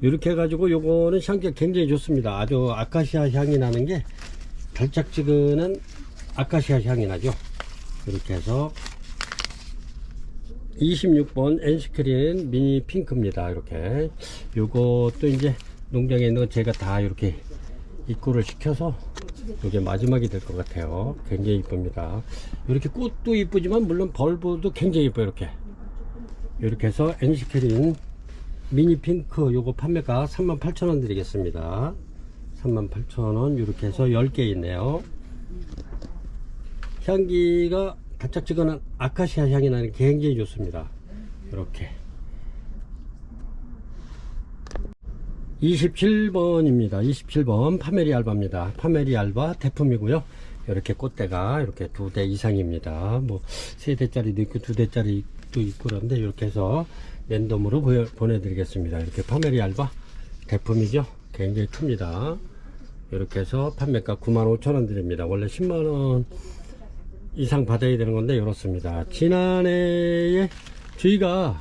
이렇게 해가지고 요거는 향기가 굉장히 좋습니다. 아주 아카시아 향이 나는 게 달짝지근한 아카시아 향이 나죠. 이렇게 해서 26번 NC그린 미니 핑크입니다. 이렇게 요것도 이제 농장에 있는 거 제가 다 이렇게 입구를 시켜서 이게 마지막이 될 것 같아요. 굉장히 이쁩니다. 이렇게 꽃도 이쁘지만 물론 벌브도 굉장히 이뻐요. 이렇게 해서 NC그린 미니 핑크 요거 판매가 38,000원 드리겠습니다. 38,000원. 이렇게 해서 10개 있네요. 향기가 달짝지근한 아카시아 향이 나는 게 굉장히 좋습니다. 이렇게 27번입니다 27번 파메리 알바입니다. 파메리 알바 대품이고요. 이렇게 꽃대가 이렇게 2대 이상입니다. 뭐 3대짜리도 있고 2대짜리도 있고 그런데 이렇게 해서 랜덤으로 보내드리겠습니다. 이렇게 파메리 알바 대품이죠. 굉장히 큽니다. 이렇게 해서 판매가 95,000원 드립니다. 원래 10만원 이상 받아야 되는 건데 이렇습니다. 지난해에 저희가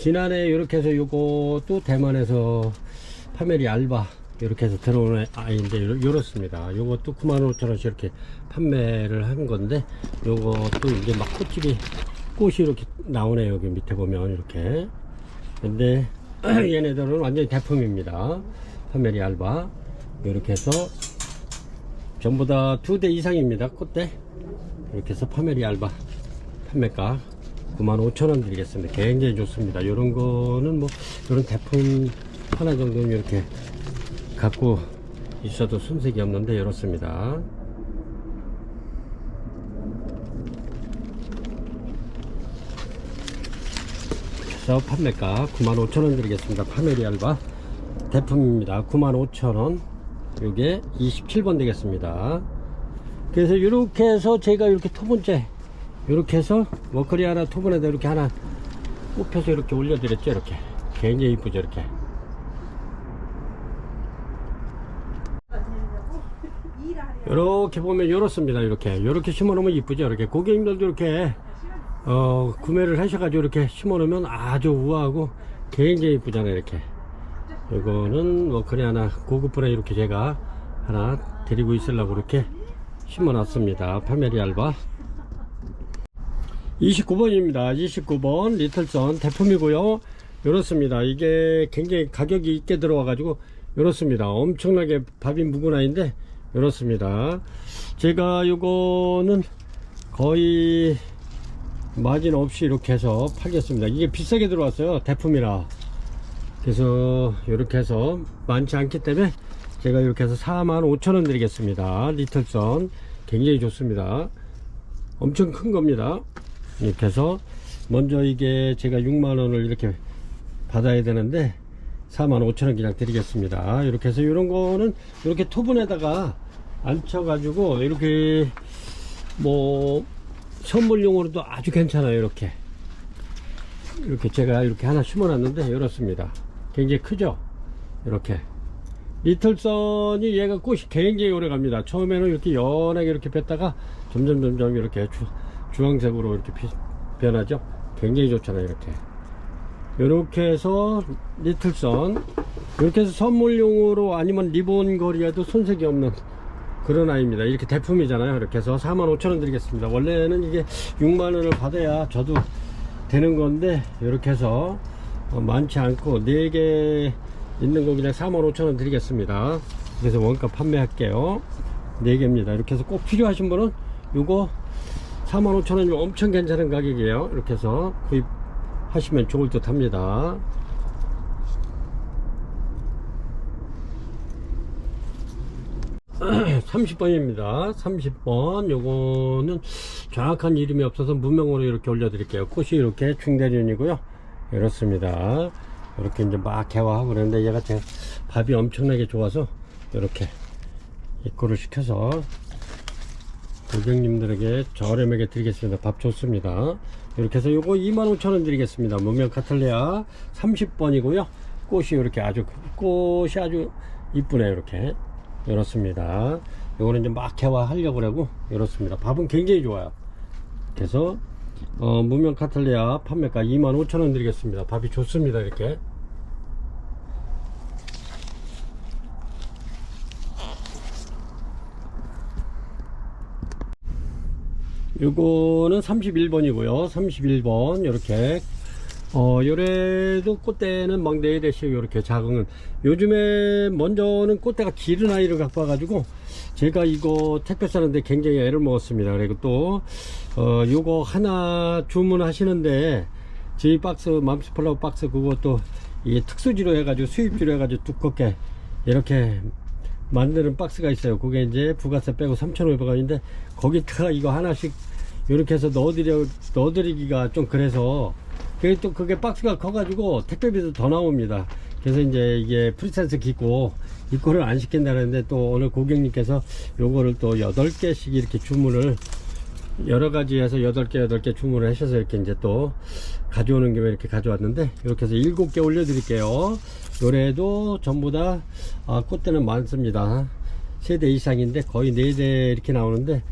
이렇게 해서 요것도 대만에서 파메리 알바 이렇게 해서 들어오는 아이인데 이렇습니다. 요것도 95,000원씩 이렇게 판매를 한 건데 요것도 이제 막 꽃이 이렇게 나오네요. 여기 밑에 보면 이렇게. 근데 얘네들은 완전히 대품입니다. 파메리 알바 이렇게 해서 전부 다 2대 이상입니다. 꽃대. 이렇게 해서 파메리 알바 판매가 95,000원 드리겠습니다. 굉장히 좋습니다. 요런 거는 뭐 요런 대품 하나 정도는 이렇게 갖고 있어도 손색이 없는데 이렇습니다. 그래서 판매가 95,000원 드리겠습니다. 파메리 알바 대품입니다. 95,000원. 요게 27번 되겠습니다. 그래서 이렇게 해서 제가 이렇게 토분째 이렇게 해서 워커리 하나 토분에다 이렇게 하나 꼽혀서 이렇게 올려드렸죠. 이렇게 굉장히 이쁘죠. 이렇게 이렇게 보면 이렇습니다. 이렇게 심어 놓으면 이쁘죠. 이렇게 고객님들도 이렇게 구매를 하셔가지고 이렇게 심어 놓으면 아주 우아하고 굉장히 이쁘잖아요. 이렇게 이거는 뭐 그래 하나 고급분에 이렇게 제가 하나 드리고 있으려고 이렇게 심어 놨습니다. 파메리 알바 29번입니다 29번 리틀선 대품이고요. 이렇습니다. 이게 굉장히 가격이 있게 들어와 가지고 이렇습니다. 엄청나게 밥이 묵은 아이인데 이렇습니다. 제가 요거는 거의 마진 없이 이렇게 해서 팔겠습니다. 이게 비싸게 들어왔어요. 대품이라. 그래서 이렇게 해서 많지 않기 때문에 제가 이렇게 해서 45,000원 드리겠습니다. 리틀선 굉장히 좋습니다. 엄청 큰 겁니다. 이렇게 해서 먼저 이게 제가 6만원을 이렇게 받아야 되는데 45,000원 그냥 드리겠습니다. 이렇게 해서 이런 거는 이렇게 토분에다가 앉혀 가지고 이렇게 뭐 선물용으로도 아주 괜찮아요. 이렇게 제가 이렇게 하나 심어 놨는데 이렇습니다. 굉장히 크죠. 이렇게 리틀선이 얘가 꽃이 굉장히 오래 갑니다. 처음에는 이렇게 연하게 이렇게 폈다가 점점 이렇게 주황색으로 이렇게 변하죠. 굉장히 좋잖아요. 이렇게 해서 리틀선 이렇게 해서 선물용으로 아니면 리본 거리에도 손색이 없는 그런 아이입니다. 이렇게 대품이잖아요. 이렇게 해서 45,000원 드리겠습니다. 원래는 이게 6만원을 받아야 저도 되는 건데 이렇게 해서 많지 않고 4개 있는 거 그냥 45,000원 드리겠습니다. 그래서 원가 판매할게요. 4개입니다. 이렇게 해서 꼭 필요하신 분은 요거 45,000원이면 엄청 괜찮은 가격이에요. 이렇게 해서 구입하시면 좋을 듯 합니다. (30번입니다) 30번 요거는 정확한 이름이 없어서 무명으로 이렇게 올려드릴게요. 꽃이 이렇게 중대륜이고요. 이렇습니다. 이렇게 이제 막 개화하고 그러는데 얘가 제 밥이 엄청나게 좋아서 이렇게 입고를 시켜서 고객님들에게 저렴하게 드리겠습니다. 밥 좋습니다. 이렇게 해서 요거 25,000원 드리겠습니다. 무명 카틀레아 30번이고요 꽃이 이렇게 아주 이쁘네요. 이렇습니다. 요거는 이제 막 개화하려고 그러고 이렇습니다. 밥은 굉장히 좋아요. 그래서 무명 카틀레아 판매가 25,000원 드리겠습니다. 밥이 좋습니다. 이렇게 요거는 31번이고요 31번 이렇게 요래도 꽃대는 막 4대씩 이렇게 작은 요즘에 먼저는 꽃대가 길은 아이를 갖고 와가지고 제가 이거 택배 싸는데 굉장히 애를 먹었습니다. 그리고 또 요거 하나 주문하시는데 저희 박스 맘스플라워 박스 그것도 이게 특수지로 해가지고 수입지로 해가지고 두껍게 이렇게 만드는 박스가 있어요. 그게 이제 부가세 빼고 3,500원인데 거기다가 이거 하나씩 이렇게 해서 넣어드리기가 좀 그래서 또 그게 박스가 커가지고 택배비도 더 나옵니다. 그래서 이제 이게 프리센스 기고 입고를 안 시킨다는데 또 오늘 고객님께서 요거를 또 8개씩 이렇게 주문을 여러가지 해서 8개 주문을 하셔서 이렇게 이제 또 가져오는 김에 이렇게 가져왔는데 이렇게 해서 7개 올려드릴게요. 요래도 전부 다 꽃대는 많습니다. 3대 이상인데 거의 4대 이렇게 나오는데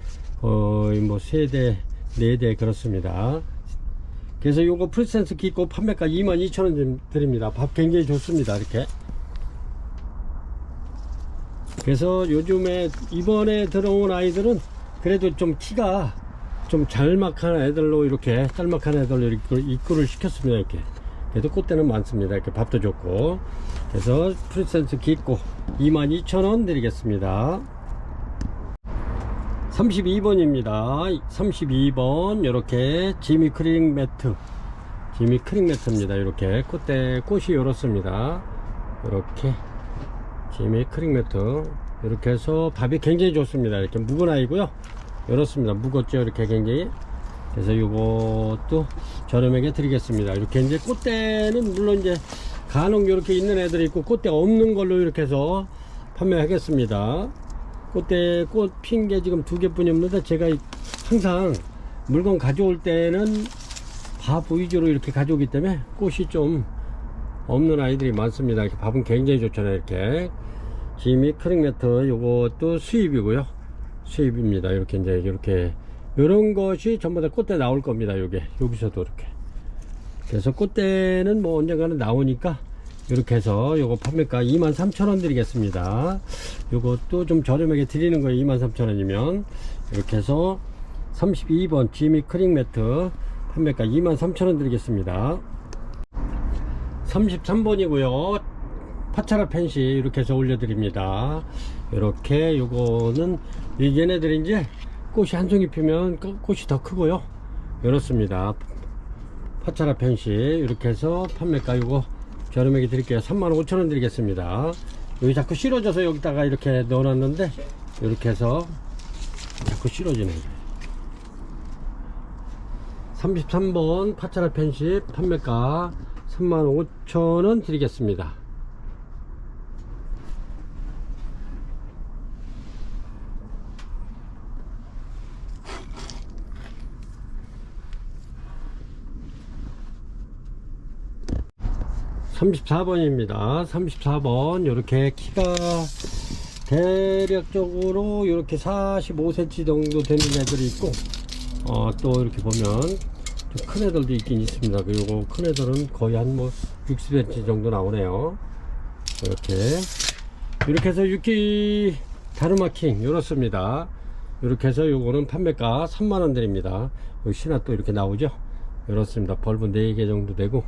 거의 뭐 3대 4대 그렇습니다. 그래서 요거 프리센스 기고 판매가 22,000원 드립니다. 밥 굉장히 좋습니다. 이렇게 그래서 요즘에 이번에 들어온 아이들은 그래도 좀 키가 좀 잘막한 애들로 이렇게 짤막한 애들로 이렇게 입구를 시켰습니다. 이렇게 그래도 꽃대는 많습니다. 이렇게 밥도 좋고 그래서 프리센스 기고 22,000원 드리겠습니다. 32번입니다 32번 이렇게 지미 크링 매트입니다. 이렇게 꽃이 이렇습니다. 이렇게 지미 크링 매트 이렇게 해서 밥이 굉장히 좋습니다. 이렇게 묵은 아이고요. 이렇습니다. 묵었죠. 이렇게 굉장히. 그래서 이것도 저렴하게 드리겠습니다. 이렇게 이제 꽃대는 물론 이제 간혹 이렇게 있는 애들이 있고 꽃대가 없는 걸로 이렇게 해서 판매하겠습니다. 꽃대 꽃 핀 게 지금 2개뿐이 없는데 제가 항상 물건 가져올 때는 밥 위주로 이렇게 가져오기 때문에 꽃이 좀 없는 아이들이 많습니다. 이렇게 밥은 굉장히 좋잖아요. 이렇게 지미 크릭매트 요것도 수입이고요. 수입입니다. 이렇게 이제 이렇게 요런 것이 전부 다 꽃대 나올 겁니다. 요게 여기서도 이렇게. 그래서 꽃대는 뭐 언젠가는 나오니까 이렇게 해서 요거 판매가 23,000원 드리겠습니다. 요것도 좀 저렴하게 드리는 거예요. 23,000원이면 이렇게 해서 32번 지미 크릭매트 판매가 23,000원 드리겠습니다. 33번이고요 파차라 펜시 이렇게 해서 올려드립니다. 이렇게 요거는 얘네들이 이제 꽃이 한 송이 피면 꽃이 더 크고요. 이렇습니다. 파차라 펜시 이렇게 해서 판매가 요거 저렴하게 드릴게요. 35,000원 드리겠습니다. 여기 자꾸 실어져서 여기다가 이렇게 넣어놨는데 이렇게 해서 자꾸 실어지네. 33번 파차라 펜시 판매가 35,000원 드리겠습니다. (34번입니다) 34번 이렇게 키가 대략적으로 이렇게 45cm 정도 되는 애들이 있고 또 이렇게 보면 좀 큰 애들도 있긴 있습니다. 그리고 큰 애들은 거의 한 뭐 60cm 정도 나오네요. 이렇게 해서 유키 다르마킹 이렇습니다. 이렇게 해서 요거는 판매가 3만원 드립니다. 여기 신화 또 이렇게 나오죠. 이렇습니다. 벌브 4개 정도 되고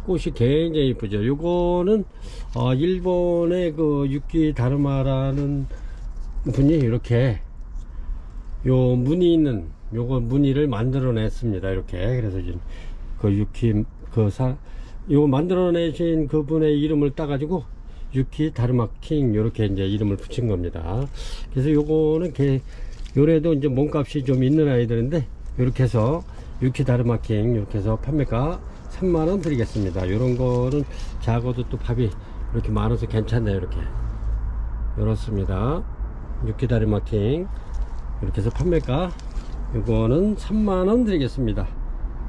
꽃이 굉장히 이쁘죠. 요거는 일본의 그 유키 다르마라는 분이 이렇게 요 무늬 있는 요거 무늬를 만들어 냈습니다. 이렇게. 그래서 지금 그 유키 요 만들어내신 그분의 이름을 따가지고 유키 다르마킹 이렇게 이제 이름을 붙인 겁니다. 그래서 요거는 요래도 이제 몸값이 좀 있는 아이들인데 이렇게 해서 유키 다르마킹 이렇게 해서 판매가 3만원 드리겠습니다. 요런 거는 작아도 또 밥이 이렇게 많아서 괜찮네요. 이렇게 이렇습니다. 유키 다르마킹 이렇게 해서 판매가 요거는 3만원 드리겠습니다.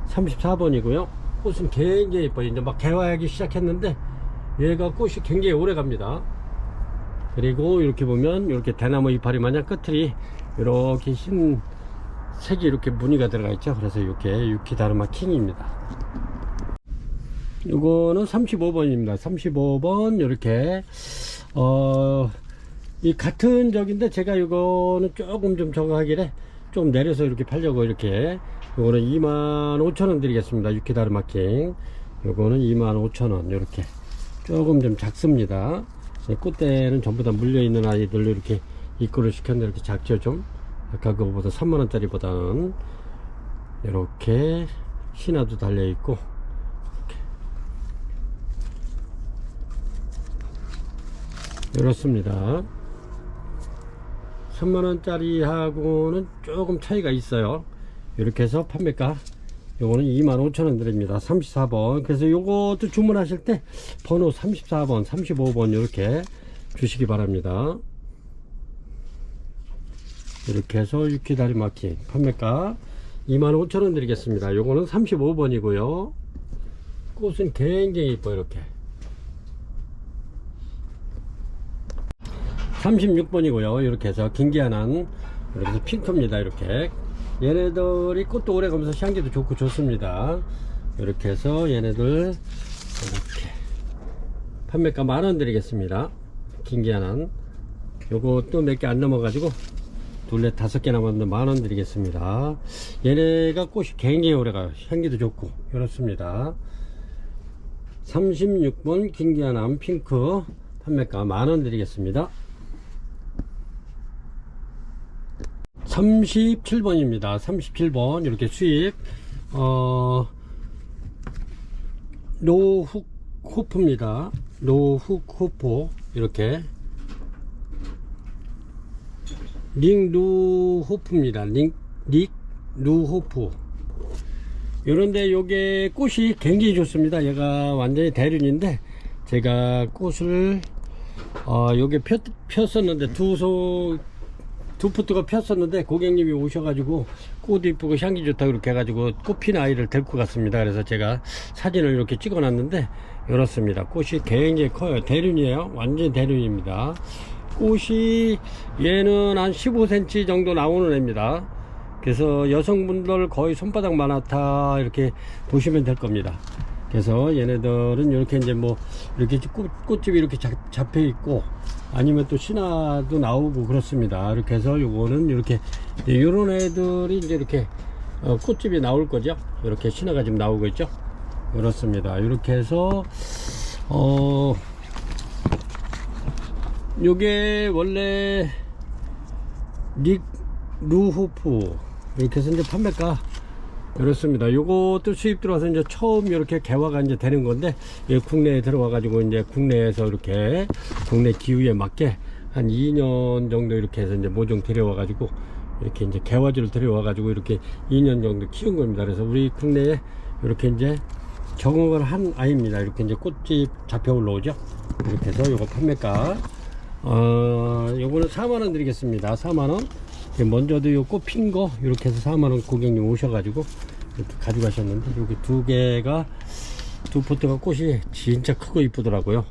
34번이고요 꽃은 굉장히 예뻐요. 이제 막 개화하기 시작했는데 얘가 꽃이 굉장히 오래 갑니다. 그리고 이렇게 보면 이렇게 대나무 이파리 마냥 끝이 이렇게 흰 색이 이렇게 무늬가 들어가 있죠. 그래서 이렇게 유키 다르마 킹입니다. 요거는 35번입니다 35번 이렇게 이 같은 적인데 제가 이거는 조금 좀 저거 하길래 좀 내려서 이렇게 팔려고 이렇게 요거는 25,000원 드리겠습니다. 유키 다르마킹 요거는 25,000원 이렇게 조금 좀 작습니다. 꽃대는 전부 다 물려있는 아이들로 이렇게 입구를 시켰는데 이렇게 작죠. 좀 아까 그거보다 3만원짜리 보다는 이렇게 신화도 달려있고 이렇습니다. 3만원짜리 하고는 조금 차이가 있어요. 이렇게 해서 판매가 요거는 25,000원 드립니다. 34번. 그래서 요것도 주문하실 때 번호 34번 35번 이렇게 주시기 바랍니다. 이렇게 해서 유키 다리마킹 판매가 25,000원 드리겠습니다. 요거는 35번이고요 꽃은 굉장히 이뻐요. 이렇게 36번이고요 이렇게 해서 긴기아난 이렇게 해서 핑크입니다. 이렇게 얘네들이 꽃도 오래 가면서 향기도 좋고 좋습니다. 이렇게 해서 얘네들 이렇게 판매가 10,000원 드리겠습니다. 긴기아난 요것도 몇 개 안 넘어가지고 둘레 5개 남았는데 10,000원 드리겠습니다. 얘네가 꽃이 굉장히 오래가요. 향기도 좋고 이렇습니다. 36번 긴기아난 핑크 판매가 10,000원 드리겠습니다. 37번입니다 37번 이렇게 수입 로훅 호프입니다. 로훅 호프 이렇게 링루호프입니다. 릭루호프 요런데 요게 꽃이 굉장히 좋습니다. 얘가 완전히 대륜인데 제가 꽃을 요게 폈었는데 두 포트가 폈었는데 고객님이 오셔가지고 꽃 이쁘고 향기 좋다 그렇게 해가지고 꽃핀 아이를 데리고 갔습니다. 그래서 제가 사진을 이렇게 찍어 놨는데 이렇습니다. 꽃이 굉장히 커요. 대륜이에요. 완전 대륜입니다. 꽃이 얘는 한 15cm 정도 나오는 애입니다. 그래서 여성분들 거의 손바닥만 하다 이렇게 보시면 될 겁니다. 그래서 얘네들은 이렇게 이제 뭐 이렇게 꽃집이 이렇게 잡혀 있고 아니면 또 신화도 나오고 그렇습니다. 이렇게 해서 요거는 이렇게 요런 애들이 이제 이렇게 꽃집이 나올 거죠. 이렇게 신화가 지금 나오고 있죠. 그렇습니다. 이렇게 해서 요게 원래 루후프 이렇게 해서 이제 판매가 그렇습니다. 요것도 수입 들어와서 이제 처음 이렇게 개화가 이제 되는 건데, 국내에 들어와 가지고 이제 국내에서 이렇게 국내 기후에 맞게 한 2년 정도 이렇게 해서 이제 모종 들여와 가지고 이렇게 이제 개화주를 들여와 가지고 이렇게 2년 정도 키운 겁니다. 그래서 우리 국내에 이렇게 이제 적응을 한 아이입니다. 이렇게 이제 꽃집 잡혀 올라오죠. 이렇게 해서 요거 판매가 요거는 4만원 드리겠습니다. 4만원. 먼저도 요 꽃 핀 거 이렇게 해서 4만원 고객님 오셔가지고 이렇게 가져가셨는데, 여기 두 개가 두 포트가 꽃이 진짜 크고 이쁘더라고요.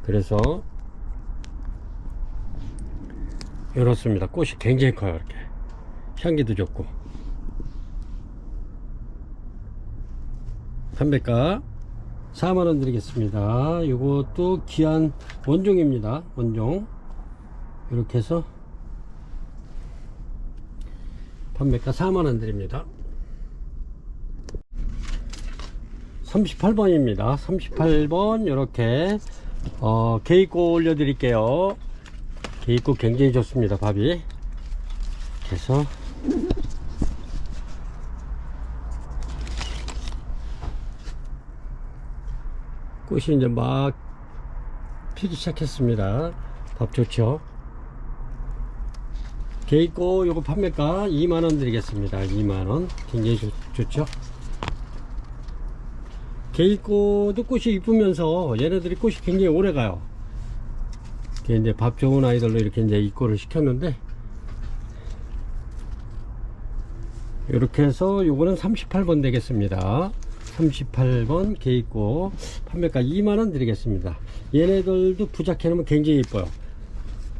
그래서 이렇습니다. 꽃이 굉장히 커요. 이렇게 향기도 좋고. 판매가 4만원 드리겠습니다. 이것도 귀한 원종입니다. 원종. 이렇게 해서 판매가 4만원 드립니다. 38번입니다 38번 이렇게 개입고 올려 드릴게요. 개입고 굉장히 좋습니다. 밥이. 그래서 꽃이 이제 막 피기 시작했습니다. 밥 좋죠. 개입고 요거 판매가 2만원 드리겠습니다. 2만원. 굉장히 좋죠. 개입고도 꽃이 이쁘면서 얘네들이 꽃이 굉장히 오래 가요. 이제 밥 좋은 아이들로 이렇게 이제 입고를 시켰는데, 이렇게 해서 요거는 38번 되겠습니다. 38번 개입고 판매가 2만원 드리겠습니다. 얘네들도 부작 해놓으면 굉장히 이뻐요.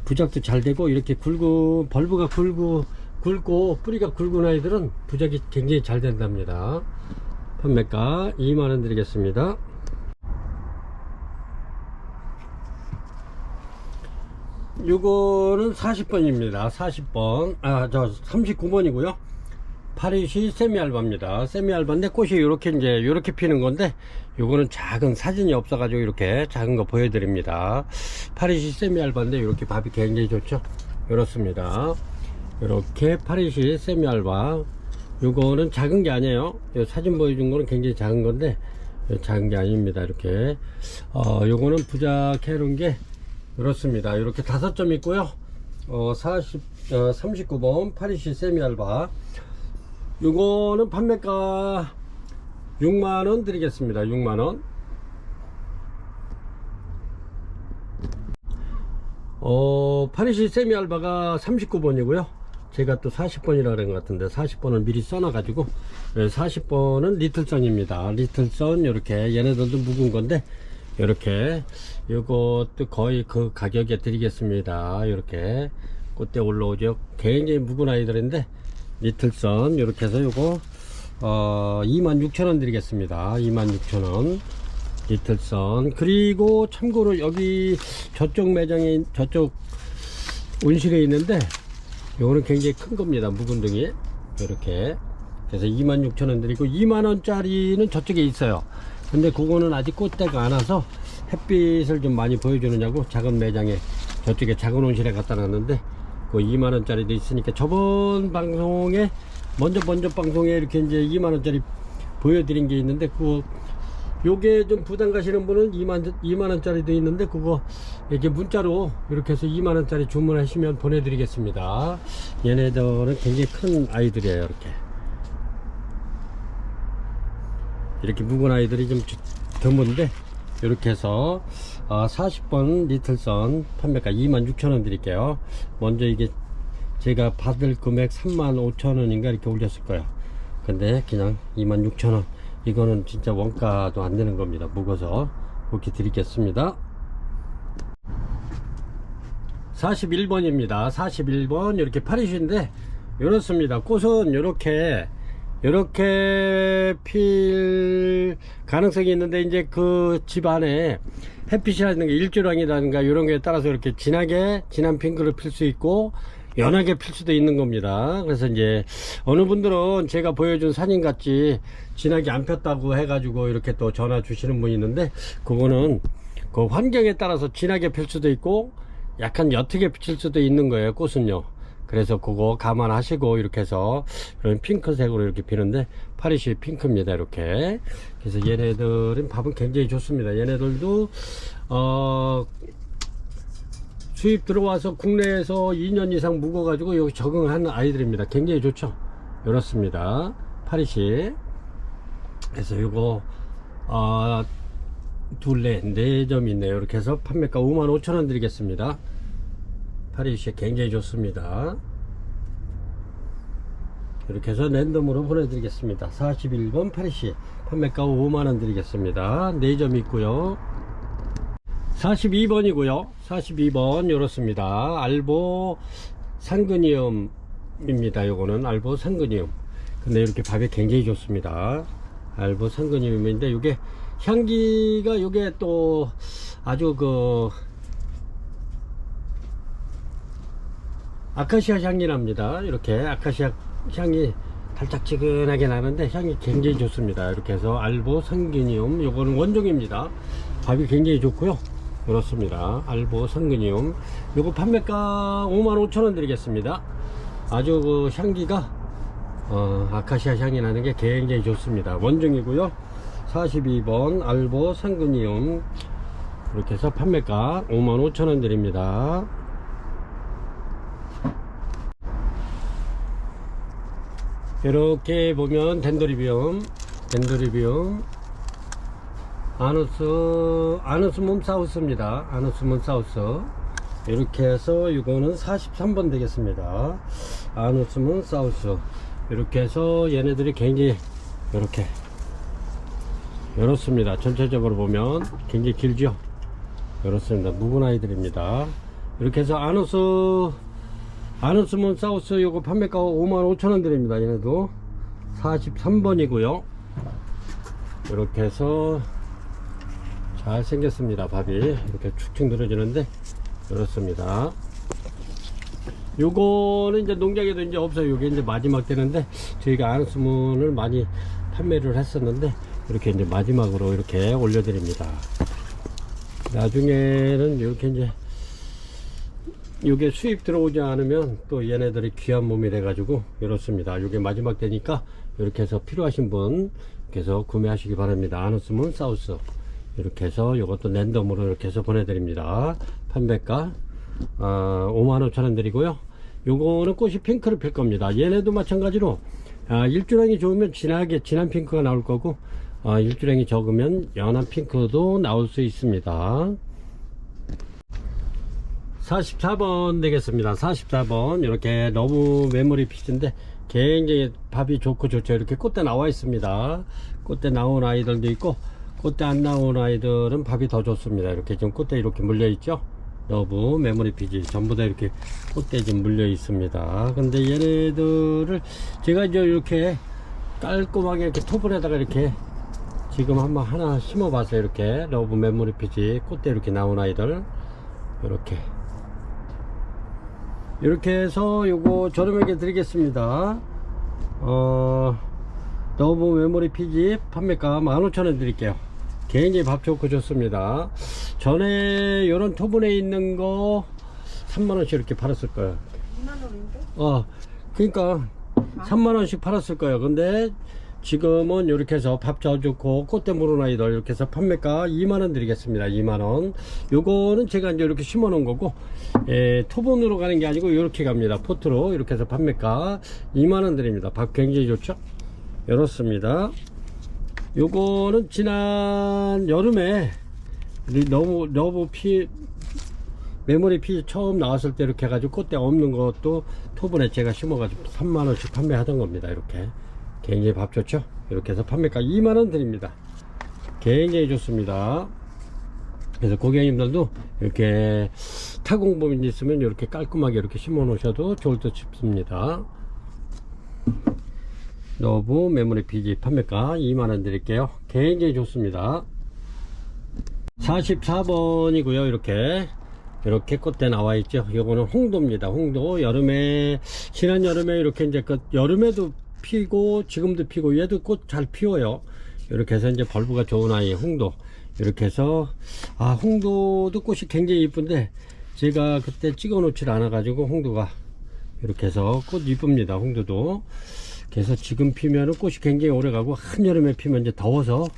부작도 잘 되고, 이렇게 벌브가 굵고 뿌리가 굵은 아이들은 부작이 굉장히 잘 된답니다. 판매가 2만원 드리겠습니다. 요거는 40번입니다 40번 39번이고요 파리시 세미알바입니다. 세미알바인데 꽃이 이렇게 이제 이렇게 피는 건데, 요거는 작은 사진이 없어 가지고 이렇게 작은 거 보여드립니다. 파리시 세미알바인데 이렇게 밥이 굉장히 좋죠. 이렇습니다. 이렇게 파리시 세미알바. 요거는 작은 게 아니에요. 요 사진 보여준 거는 굉장히 작은 건데 작은 게 아닙니다. 이렇게 요거는 부작해 놓은 게 이렇습니다. 이렇게 5점 있고요. 39번 파리시 세미알바. 요거는 판매가 6만원 드리겠습니다. 6만원. 파리시 세미알바가 39번이고요 제가 또 40번이라 그런 것 같은데 40번을 미리 써놔 가지고 40번은 리틀선입니다. 리틀선. 이렇게 얘네들도 묵은 건데 이렇게 요것도 거의 그 가격에 드리겠습니다. 이렇게 꽃대 올라오죠. 굉장히 묵은 아이들인데 리틀선. 이렇게 해서 요거 26,000원 드리겠습니다. 26,000원 리틀선. 그리고 참고로 여기 저쪽 매장에 저쪽 온실에 있는데 요거는 굉장히 큰 겁니다. 묵은둥이. 이렇게. 그래서 26,000원 드리고, 2만원짜리는 저쪽에 있어요. 근데 그거는 아직 꽃대가 안 와서 햇빛을 좀 많이 보여주느냐고 작은 매장에 저쪽에 작은 온실에 갖다 놨는데, 그 2만원짜리도 있으니까 저번 방송에 먼저 방송에 이렇게 이제 2만원짜리 보여드린 게 있는데, 그거 요게 좀 부담 가시는 분은 2만원짜리도 있는데, 그거 이렇게 문자로 이렇게 해서 2만원짜리 주문하시면 보내드리겠습니다. 얘네들은 굉장히 큰 아이들이에요. 이렇게 묵은 아이들이 좀 드문데, 이렇게 해서 40번 리틀선 판매가 26,000원 드릴게요. 먼저 이게 제가 받을 금액 35,000원인가 이렇게 올렸을 거야. 근데 그냥 26,000원. 이거는 진짜 원가도 안 되는 겁니다. 묵어서 그렇게 드리겠습니다. 41번입니다 41번 이렇게 파리시인데 이렇습니다. 꽃은 이렇게 필 가능성이 있는데, 이제 그 집 안에 햇빛이라든가 일조량이라든가 이런 거에 따라서 이렇게 진한 핑크를 필 수 있고 연하게 필 수도 있는 겁니다. 그래서 이제 어느 분들은 제가 보여준 사진같이 진하게 안 폈다고 해가지고 이렇게 또 전화 주시는 분이 있는데, 그거는 그 환경에 따라서 진하게 필 수도 있고 약간 옅게 필 수도 있는 거예요, 꽃은요. 그래서 그거 감안하시고 이렇게 해서 이런 핑크색으로 이렇게 피는데, 파리시 핑크입니다. 이렇게. 그래서 얘네들은 밥은 굉장히 좋습니다. 얘네들도 수입 들어와서 국내에서 2년 이상 묵어가지고 여기 적응하는 아이들입니다. 굉장히 좋죠. 이렇습니다. 파리시. 그래서 이거 둘레 4점 있네요. 이렇게 해서 판매가 55,000원 드리겠습니다. 파리시 굉장히 좋습니다. 이렇게 해서 랜덤으로 보내드리겠습니다. 41번 파리시 판매가 5만원 드리겠습니다. 4점 있고요. 42번이고요 42번 이렇습니다. 알보 상그니움입니다. 요거는 알보 상그니움. 근데 이렇게 밥이 굉장히 좋습니다. 알보 상그니움인데, 요게 향기가 요게 또 아주 그 아카시아 향이 납니다. 이렇게 아카시아 향이 달짝지근하게 나는데 향이 굉장히 좋습니다. 이렇게 해서 알보 상그니움, 요거는 원종입니다. 밥이 굉장히 좋고요. 그렇습니다. 알보 상그니움. 요거 판매가 55,000원 드리겠습니다. 아주 그 향기가 아카시아 향이 나는 게 굉장히 좋습니다. 원종이고요. 42번 알보 상그니움. 이렇게 해서 판매가 55,000원 드립니다. 이렇게 보면 덴드리비움 아누스몬 사우스입니다. 아누스몬 사우스. 이렇게 해서 이거는 43번 되겠습니다. 아누스몬 사우스. 이렇게 해서 얘네들이 굉장히 이렇게 이렇습니다. 전체적으로 보면 굉장히 길죠. 이렇습니다. 묵은 아이들입니다. 이렇게 해서 아누스몬 사우스 요거 판매가 55,000원 드립니다. 얘네도 43번이고요 이렇게 해서 잘 생겼습니다. 밥이 이렇게 축축 늘어지는데 이렇습니다. 요거는 이제 농장에도 이제 없어요. 요게 이제 마지막 되는데, 저희가 아누스몬을 많이 판매를 했었는데 이렇게 이제 마지막으로 이렇게 올려드립니다. 나중에는 이렇게 이제 요게 수입 들어오지 않으면 또 얘네들이 귀한 몸이 돼 가지고 이렇습니다. 요게 마지막 되니까 이렇게 해서 필요하신 분 그래서 구매하시기 바랍니다. 아누스몬 사우스. 이렇게 해서 요것도 랜덤으로 이렇게 해서 보내드립니다. 판매가 55,000원 드리고요. 요거는 꽃이 핑크를 필 겁니다. 얘네도 마찬가지로 일주량이 좋으면 진한 핑크가 나올 거고, 일주량이 적으면 연한 핑크도 나올 수 있습니다. 44번 되겠습니다. 44번 이렇게 너무 메모리 피스인데 굉장히 밥이 좋고 좋죠. 이렇게 꽃대 나와 있습니다. 꽃대 나온 아이들도 있고 꽃대 안 나온 아이들은 밥이 더 좋습니다. 이렇게 지금 꽃대 이렇게 물려 있죠. 너무 메모리 피지 전부 다 이렇게 꽃대 좀 물려 있습니다. 근데 얘네들을 제가 이제 이렇게 깔끔하게 이렇게 토분에다가 이렇게 지금 한번 하나 심어 봤어요. 이렇게 러브 메모리 피지 꽃대 이렇게 나온 아이들 이렇게 해서 요거 저렴하게 드리겠습니다. 러브 메모리 피지 판매가 15,000원 드릴게요. 굉장히 밥 좋고 좋습니다. 전에 요런 토분에 있는 거 3만원씩 이렇게 팔았을 거예요. 2만원인데? 그러니까 3만원씩 팔았을 거예요. 근데 지금은 이렇게 해서 밥 잘 좋고 꽃대 무른 아이들 이렇게 해서 판매가 2만원 드리겠습니다. 2만원. 요거는 제가 이제 이렇게 심어 놓은 거고, 토분으로 가는 게 아니고 이렇게 갑니다. 포트로. 이렇게 해서 판매가 2만원 드립니다. 밥 굉장히 좋죠? 이렇습니다. 요거는 지난 여름에 너무 메모리 피 처음 나왔을 때 이렇게 해가지고 꽃대 없는 것도 토분에 제가 심어가지고 3만원씩 판매하던 겁니다. 이렇게 굉장히 밥 좋죠. 이렇게 해서 판매가 2만원 드립니다. 굉장히 좋습니다. 그래서 고객님들도 이렇게 타공범이 있으면 이렇게 깔끔하게 이렇게 심어 놓으셔도 좋을 듯 싶습니다. 너브 메모리 피지 판매가 2만원 드릴게요. 굉장히 좋습니다. 44번이고요. 이렇게 꽃대 나와 있죠. 요거는 홍도입니다. 홍도. 여름에, 지난 여름에 이렇게 이제 여름에도 피고 지금도 피고 얘도 꽃 잘 피워요. 이렇게 해서 이제 벌브가 좋은 아이 홍도. 이렇게 해서 홍도도 꽃이 굉장히 이쁜데 제가 그때 찍어 놓질 않아 가지고 홍도가 이렇게 해서 꽃 이쁩니다. 홍도도. 그래서 지금 피면은 꽃이 굉장히 오래 가고 한여름에 피면 이제 더워서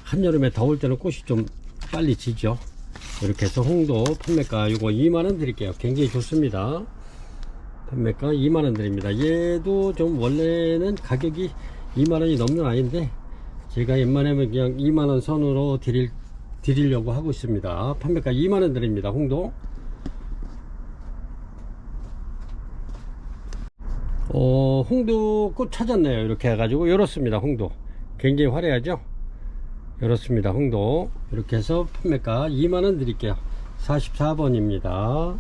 한여름에 더울 때는 꽃이 좀 빨리 지죠. 이렇게 해서 홍도 판매가 요거 2만원 드릴게요. 굉장히 좋습니다. 판매가 2만원 드립니다. 얘도 좀 원래는 가격이 2만원이 넘는 아이인데 제가 웬만하면 그냥 2만원 선으로 드리려고 하고 있습니다. 판매가 2만원 드립니다. 홍도. 홍도 꽃 찾았네요. 이렇게 해가지고 이렇습니다. 홍도 굉장히 화려하죠. 이렇습니다. 홍도 이렇게 해서 판매가 2만원 드릴게요. 44번입니다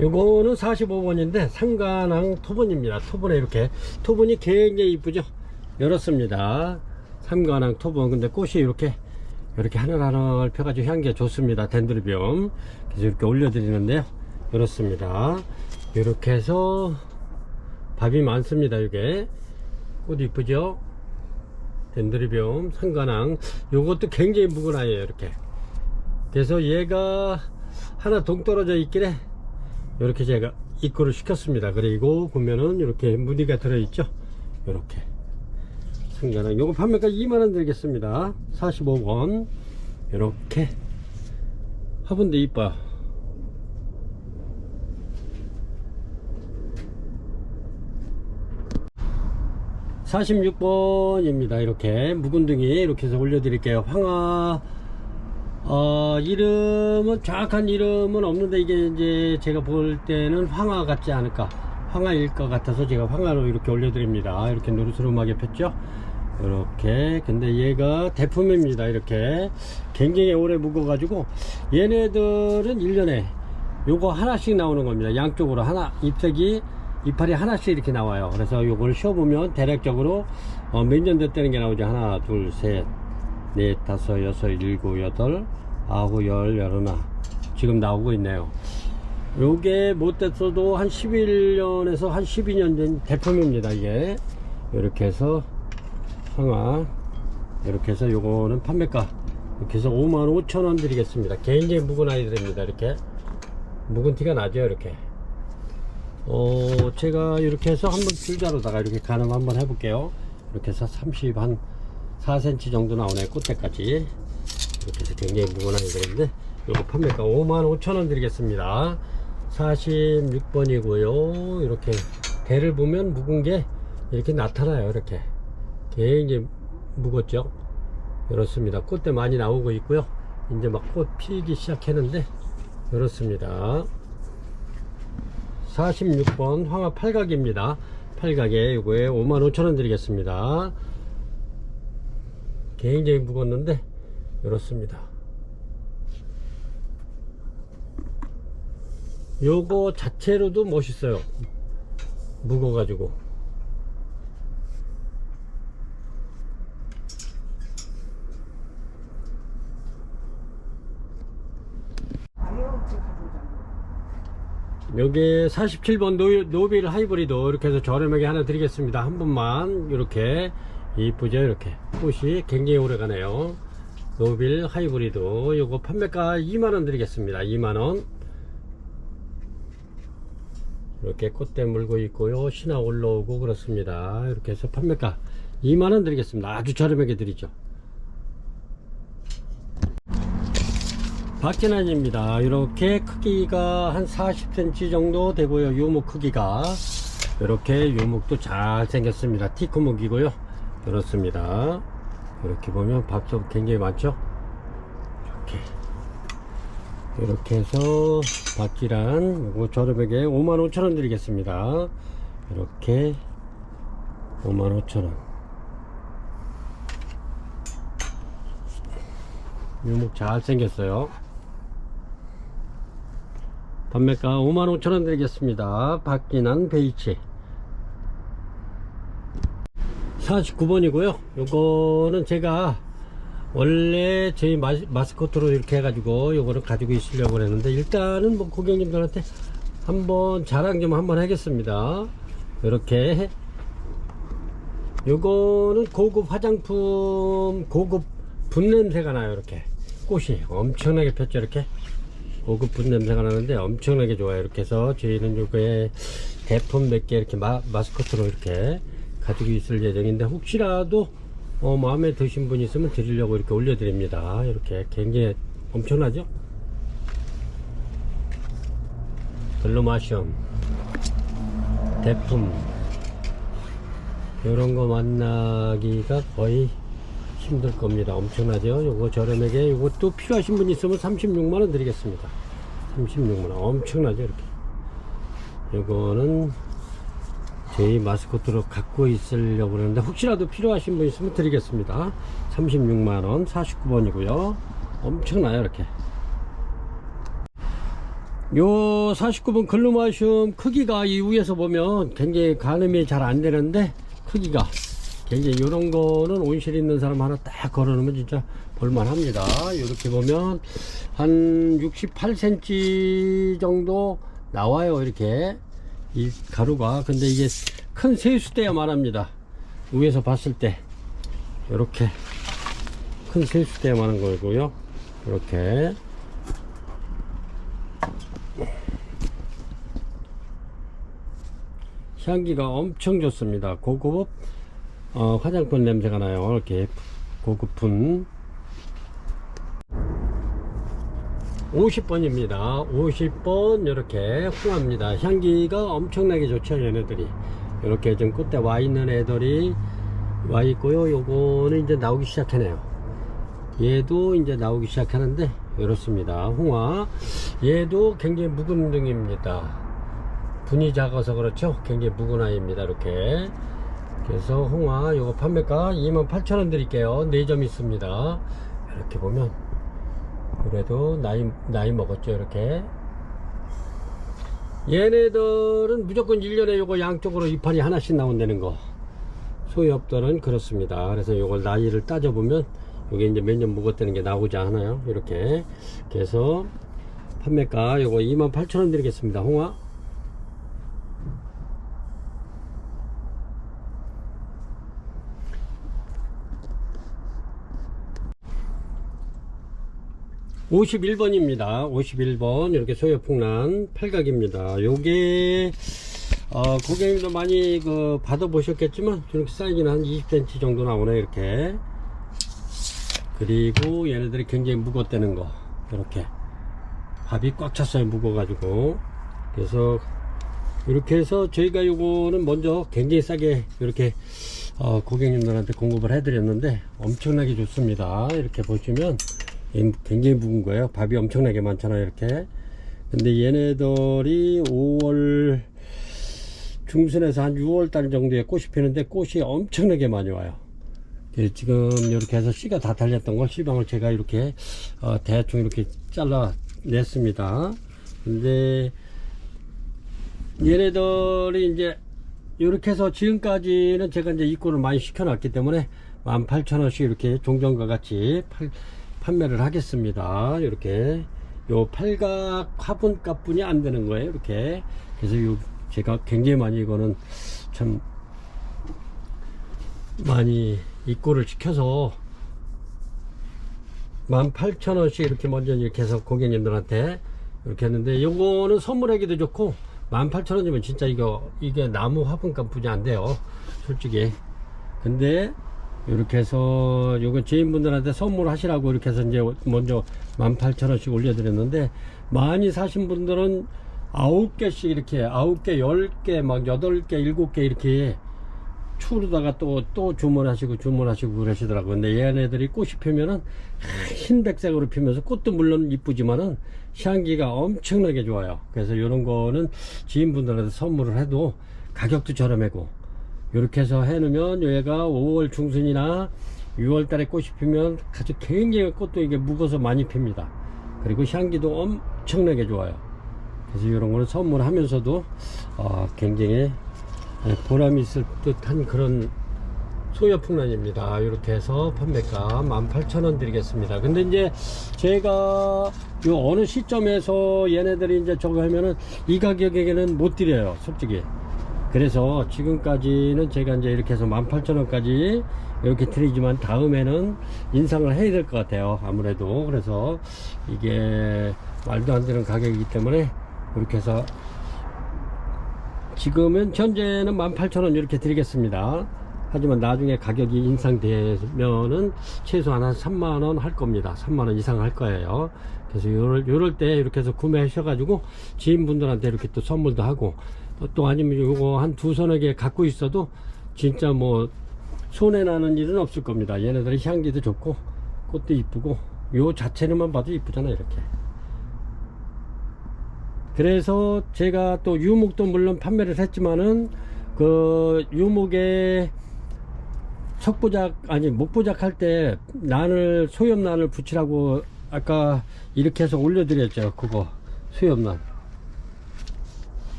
요거는 45번인데 삼관왕 토분입니다. 토분에 이렇게 토분이 굉장히 이쁘죠. 이렇습니다. 삼관왕 토분. 근데 꽃이 이렇게 하늘하늘 펴가지고 향기가 좋습니다. 덴드로비움. 그래서 이렇게 올려드리는데요. 이렇습니다. 이렇게 해서 밥이 많습니다. 이게 꽃 이쁘죠. 덴드로비움 삼관왕. 요것도 굉장히 묵은 아이예요. 이렇게. 그래서 얘가 하나 동떨어져 있길래 이렇게 제가 입구를 시켰습니다. 그리고 보면은 이렇게 무늬가 들어있죠. 이렇게 삼관왕. 요거 판매가 2만원 드리겠습니다. 45번. 이렇게 화분도 이뻐요. 46번입니다. 이렇게 묵은둥이 이렇게 해서 올려드릴게요. 황화 이름은 정확한 이름은 없는데 이게 이제 제가 볼 때는 황화 같지 않을까, 황화일 것 같아서 제가 황화로 이렇게 올려드립니다. 이렇게 노르스름하게 폈죠. 이렇게. 근데 얘가 대품입니다. 이렇게 굉장히 오래 묵어 가지고 얘네들은 1년에 요거 하나씩 나오는 겁니다. 양쪽으로 하나, 이파리 하나씩 이렇게 나와요. 그래서 요걸 쉬어보면 대략적으로 몇 년 됐다는 게 나오죠. 하나, 둘, 셋, 넷, 다섯, 여섯, 일곱, 여덟, 아홉, 열, 열하나. 지금 나오고 있네요. 요게 못됐어도 한 11년에서 한 12년 된 대품입니다. 이게 이렇게 해서 황화. 이렇게 해서 요거는 판매가 이렇게 해서 55,000원 드리겠습니다. 굉장히 묵은 아이들입니다. 이렇게 묵은 티가 나죠. 이렇게. 제가 이렇게 해서 한번 줄자로다가 이렇게 가늠 한번 해볼게요. 이렇게 해서 30한 4cm 정도 나오네요. 꽃대까지. 이렇게 해서 굉장히 묵은 아이들인데 요거 판매가 55,000원 드리겠습니다. 46번이고요 이렇게 대를 보면 묵은 게 이렇게 나타나요. 이렇게 굉장히 묵었죠. 이렇습니다. 꽃대 많이 나오고 있고요. 이제 막 꽃 피기 시작했는데 이렇습니다. 46번 황화 팔각입니다. 팔각에 요거에 55,000원 드리겠습니다. 굉장히 묵었는데 이렇습니다. 요거 자체로도 멋있어요. 묵어가지고. 여기 47번 노빌 하이브리드 이렇게 해서 저렴하게 하나 드리겠습니다. 한 번만. 이렇게 이쁘죠. 이렇게 꽃이 굉장히 오래 가네요. 노빌 하이브리드 요거 판매가 2만원 드리겠습니다. 2만원. 이렇게 꽃대 물고 있고요. 신화 올라오고 그렇습니다. 이렇게 해서 판매가 2만원 드리겠습니다. 아주 저렴하게 드리죠. 박진환입니다. 이렇게 크기가 한 40cm 정도 되고요. 요목 크기가 이렇게 요목도 잘 생겼습니다. 티크목이고요. 그렇습니다. 이렇게 보면 밥도 굉장히 많죠. 이렇게 이렇게 해서 박지란 요거 저렴하게 55,000원 드리겠습니다. 이렇게 55,000원. 묘목 잘 생겼어요. 판매가 55,000원 드리겠습니다. 박진한 베이치 49번이고요 요거는 제가 원래 저희 마스코트로 이렇게 해가지고 요거를 가지고 있으려고 했는데, 일단은 뭐 고객님들한테 한번 자랑 좀 한번 하겠습니다. 이렇게 요거는 고급 화장품, 고급 분냄새가 나요. 이렇게 꽃이 엄청나게 폈죠. 이렇게 고급 분냄새가 나는데 엄청나게 좋아요. 이렇게 해서 저희는 요거에 대품 몇 개 이렇게 마스코트로 이렇게 가지고 있을 예정인데, 혹시라도 마음에 드신 분 있으면 드리려고 이렇게 올려드립니다. 이렇게 굉장히 엄청나죠? 글루마시엄 대품 이런 거 만나기가 거의 힘들 겁니다. 엄청나죠? 요거 저렴하게, 요것도 필요하신 분 있으면 36만원 드리겠습니다. 36만원 엄청나죠? 이렇게 요거는 저희 마스코트로 갖고 있으려고 그러는데, 혹시라도 필요하신 분 있으면 드리겠습니다. 36만원 49번이고요 엄청나요. 이렇게 요 49번 글루마슘 크기가 이 위에서 보면 굉장히 가늠이 잘 안 되는데, 크기가 굉장히 요런 거는 온실 있는 사람 하나 딱 걸어 놓으면 진짜 볼만합니다. 이렇게 보면 한 68cm 정도 나와요. 이렇게 이 가루가. 근데 이게 큰 세수대야 말합니다. 위에서 봤을 때 이렇게 큰 세수대야 말한 거고요. 이렇게 향기가 엄청 좋습니다. 고급 화장품 냄새가 나요. 이렇게 고급품 50번입니다. 50번 이렇게 홍합니다. 향기가 엄청나게 좋죠. 얘네들이 이렇게 좀 끝에 와 있는 애들이 와 있고요. 요거는 이제 나오기 시작하네요. 얘도 이제 나오기 시작하는데 이렇습니다. 홍합 얘도 굉장히 묵은 등입니다. 분이 작아서 그렇죠. 굉장히 묵은 아이입니다. 이렇게 그래서 홍합 요거 판매가 28,000원 드릴게요. 4점 있습니다. 이렇게 보면 그래도 나이 먹었죠. 이렇게 얘네들은 무조건 1년에 요거 양쪽으로 이파리 하나씩 나온다는 거, 소엽들은 그렇습니다. 그래서 요걸 나이를 따져보면 요게 이제 몇 년 묵었다는 게 나오지 않아요. 이렇게 그래서 판매가 요거 28,000원 드리겠습니다. 홍합 51번입니다. 51번 이렇게 소요풍란 팔각입니다. 요게 고객님도 많이 받아보셨겠지만 이렇게 사이즈는 한 20cm 정도 나오네. 이렇게 그리고 얘네들이 굉장히 무겁다는 거, 이렇게 밥이 꽉 찼어요. 무거워 가지고. 그래서 이렇게 해서 저희가 요거는 먼저 굉장히 싸게 이렇게 고객님들한테 공급을 해 드렸는데 엄청나게 좋습니다. 이렇게 보시면 굉장히 묵은 거예요. 밥이 엄청나게 많잖아요. 이렇게. 근데 얘네들이 5월 중순에서 한 6월 달 정도에 꽃이 피는데 꽃이 엄청나게 많이 와요. 지금 이렇게 해서 씨가 다 달렸던 걸 씨방을 제가 이렇게 대충 이렇게 잘라 냈습니다. 근데 얘네들이 이제 이렇게 해서 지금까지는 제가 이제 입고를 많이 시켜놨기 때문에 18,000원씩 이렇게 종전과 같이 판매를 하겠습니다. 이렇게 요 팔각 화분값 분이 안 되는 거예요. 이렇게. 그래서 요 제가 굉장히 많이 이거는 참 많이 입고를 시켜서 18,000원씩 이렇게 먼저 이렇게 해서 고객님들한테 이렇게 했는데, 요거는 선물하기도 좋고 18,000원이면 진짜 이게 나무 화분값 분이 안 돼요. 솔직히. 근데 이렇게 해서 요거 지인분들한테 선물하시라고 이렇게 해서 이제 먼저 18,000원씩 올려드렸는데, 많이 사신 분들은 9개씩 이렇게 9개, 10개, 막 8개, 7개 이렇게 추르다가 또 주문하시고 그러시더라고요. 근데 얘네들이 꽃이 피면은 흰백색으로 피면서 꽃도 물론 이쁘지만은 향기가 엄청나게 좋아요. 그래서 이런 거는 지인분들한테 선물을 해도 가격도 저렴하고, 이렇게 해서 해놓으면 얘가 5월 중순이나 6월 달에 꽃이 피면 아주 굉장히 꽃도 이게 묵어서 많이 핍니다. 그리고 향기도 엄청나게 좋아요. 그래서 이런 거는 선물하면서도 굉장히 보람이 있을 듯한 그런 소여풍란입니다. 이렇게 해서 판매가 18,000원 드리겠습니다. 근데 이제 제가 요 어느 시점에서 얘네들이 이제 저거 하면은 이 가격에는 못 드려요, 솔직히. 그래서 지금까지는 제가 이제 이렇게 해서 18,000원까지 이렇게 드리지만, 다음에는 인상을 해야 될 것 같아요, 아무래도. 그래서 이게 말도 안 되는 가격이기 때문에 이렇게 해서 지금은 현재는 18,000원 이렇게 드리겠습니다. 하지만 나중에 가격이 인상되면은 최소한 한 3만원 할 겁니다. 3만원 이상 할 거예요. 그래서 요럴 때 이렇게 해서 구매하셔가지고 지인분들한테 이렇게 또 선물도 하고, 또 아니면 요거 한 두서너 개 갖고 있어도 진짜 뭐 손해나는 일은 없을 겁니다. 얘네들이 향기도 좋고 꽃도 이쁘고, 요 자체로만 봐도 이쁘잖아, 이렇게. 그래서 제가 또 유목도 물론 판매를 했지만은 그 유목에 목부작 할 때 난을, 소엽난을 붙이라고 아까 이렇게 해서 올려드렸죠. 그거 소엽난.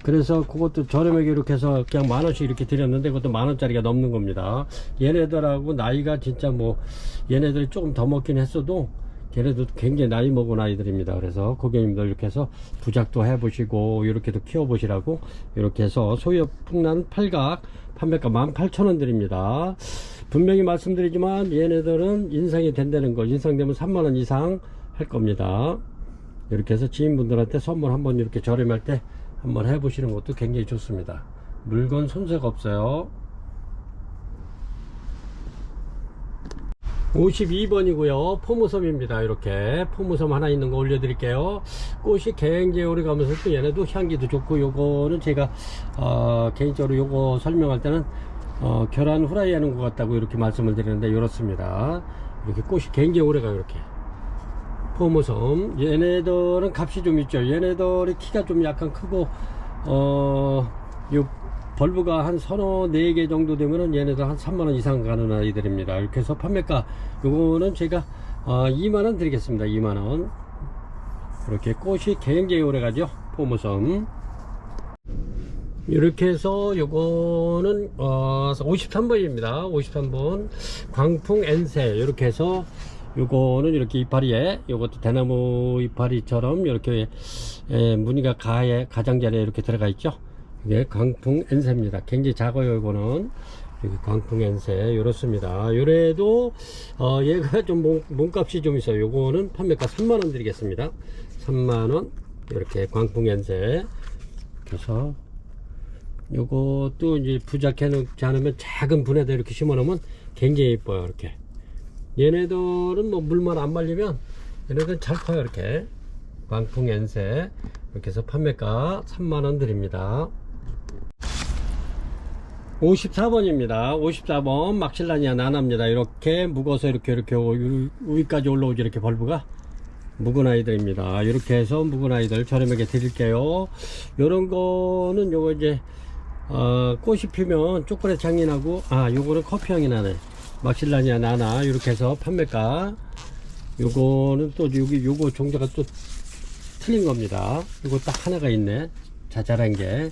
그래서 그것도 저렴하게 이렇게 해서 그냥 10,000원씩 이렇게 드렸는데, 그것도 10,000원짜리가 넘는 겁니다. 얘네들하고 나이가 진짜 뭐 얘네들이 조금 더 먹긴 했어도 걔네도 굉장히 나이 먹은 아이들입니다. 그래서 고객님들 이렇게 해서 부작도 해보시고 이렇게도 키워보시라고 이렇게 해서 소엽풍란 팔각 판매가 18,000원 드립니다. 분명히 말씀드리지만 얘네들은 인상이 된다는 거, 인상되면 3만원 이상 할 겁니다. 이렇게 해서 지인분들한테 선물 한번 이렇게 저렴할 때 한번 해보시는 것도 굉장히 좋습니다. 물건 손색 없어요. 52번이고요 포무섬입니다. 이렇게 포무섬 하나 있는 거 올려드릴게요. 꽃이 굉장히 오래 가면서 또 얘네도 향기도 좋고, 요거는 제가 개인적으로 요거 설명할 때는 계란 후라이 하는 것 같다고 이렇게 말씀을 드리는데, 이렇습니다. 이렇게 꽃이 굉장히 오래 가요. 이렇게 포무섬 얘네들은 값이 좀 있죠. 얘네들이 키가 좀 약간 크고 요 벌브가 한 서너 4개 정도 되면은 얘네들 한 3만원 이상 가는 아이들입니다. 이렇게 해서 판매가 요거는 제가 2만원 드리겠습니다. 2만원. 이렇게 꽃이 굉장히 오래 가죠, 포무섬. 이렇게 해서 요거는 53번입니다 53번 광풍 엔세. 이렇게 해서 요거는 이렇게 이파리에, 요것도 대나무 이파리처럼 이렇게 무늬가 가장자리에 이렇게 들어가 있죠. 이게 광풍 엔세입니다. 굉장히 작아요. 요거는 이렇게 광풍 엔세 이렇습니다. 요래도 얘가 좀 몸값이 좀 있어요. 요거는 판매가 3만원 드리겠습니다. 3만원. 이렇게 광풍 엔세. 그래서 요것도 이제 부작해 놓지 않으면 작은 분에다 이렇게 심어 놓으면 굉장히 예뻐요. 이렇게 얘네들은 뭐 물만 안 말리면 얘네들은 잘 커요. 이렇게 광풍 엔세. 이렇게 해서 판매가 3만원 드립니다. 54번입니다 54번 막실라니아 나나입니다. 이렇게 묵어서 이렇게 위까지 올라오죠. 이렇게 벌브가 묵은 아이들입니다. 이렇게 해서 묵은 아이들 저렴하게 드릴게요. 요런 거는 요거 이제 꽃이 피면 초콜릿 향이 나고, 요거는 커피 향이 나네. 막실라니아 나나. 이렇게 해서 판매가, 요거는 또 요거 종자가 또 틀린 겁니다. 요거 딱 하나가 있네, 자잘한 게.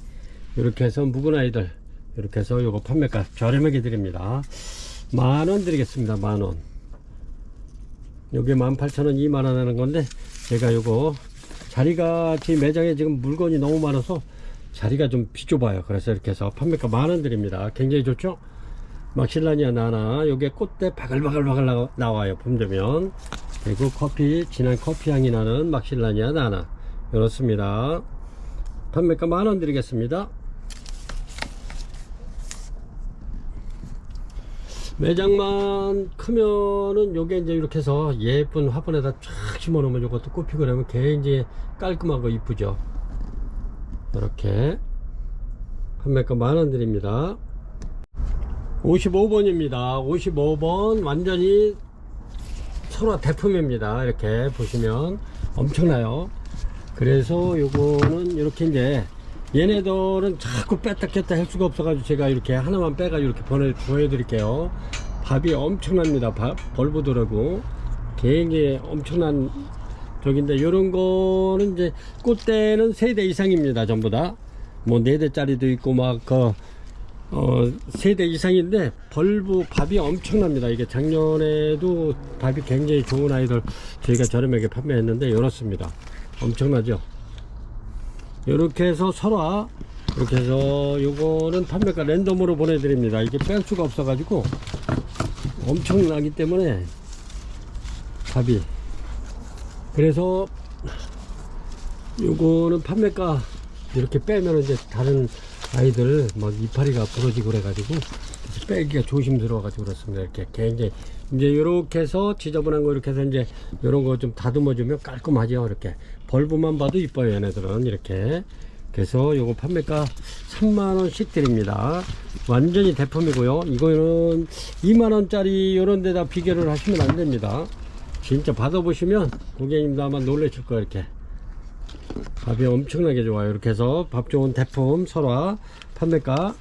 이렇게 해서 묵은 아이들 이렇게 해서 요거 판매가 저렴하게 드립니다. 10,000원 드리겠습니다. 10,000원. 요게 18,000원 2만원 하는 건데, 제가 요거 자리가 제 매장에 지금 물건이 너무 많아서 자리가 좀 비좁아요. 그래서 이렇게 해서 판매가 10,000원 드립니다. 굉장히 좋죠. 막실라니아 나나. 요게 꽃대 바글바글 나와요, 봄 되면. 그리고 진한 커피 향이 나는 막실라니아 나나. 이렇습니다. 판매가 10,000원 드리겠습니다. 매장만 크면은 요게 이제 이렇게 해서 예쁜 화분에다 쫙 심어 놓으면 요것도 꽃피고 그러면 굉장히 깔끔하고 이쁘죠. 이렇게 판매가 10,000원 드립니다. 55번입니다. 55번 완전히 설화 대품입니다. 이렇게 보시면 엄청나요. 그래서 요거는 이렇게 이제 얘네들은 자꾸 뺐다 꼈다 할 수가 없어가지고 제가 이렇게 하나만 빼가지고 이렇게 보여드릴게요. 밥이 엄청납니다. 벌브더라고 굉장히 엄청난 저긴데, 요런 거는 이제 꽃대는 3대 이상입니다. 전부 다 뭐 4대짜리도 있고 막 3대 이상인데 벌브 밥이 엄청납니다. 이게 작년에도 밥이 굉장히 좋은 아이들 저희가 저렴하게 판매했는데 이렇습니다. 엄청나죠. 이렇게 해서 설화, 이렇게 해서 요거는 판매가 랜덤으로 보내드립니다. 이게 뺄 수가 없어 가지고 엄청나기 때문에 밥이, 그래서 요거는 판매가 이렇게 빼면 이제 다른 아이들 막 이파리가 부러지고 그래가지고 빼기가 조심스러워 가지고 그렇습니다. 이렇게 굉장히 이제 이렇게 해서 지저분한 거 이렇게 해서 이제 이런 거 좀 다듬어 주면 깔끔하죠. 이렇게 벌브만 봐도 이뻐요, 얘네들은. 이렇게. 그래서 요거 판매가 3만원씩 드립니다. 완전히 대품이고요. 이거는 2만원짜리 요런 데다 비교를 하시면 안 됩니다. 진짜 받아보시면 고객님도 아마 놀라실 거예요. 이렇게 밥이 엄청나게 좋아요. 이렇게 해서 밥 좋은 대품 설화 판매가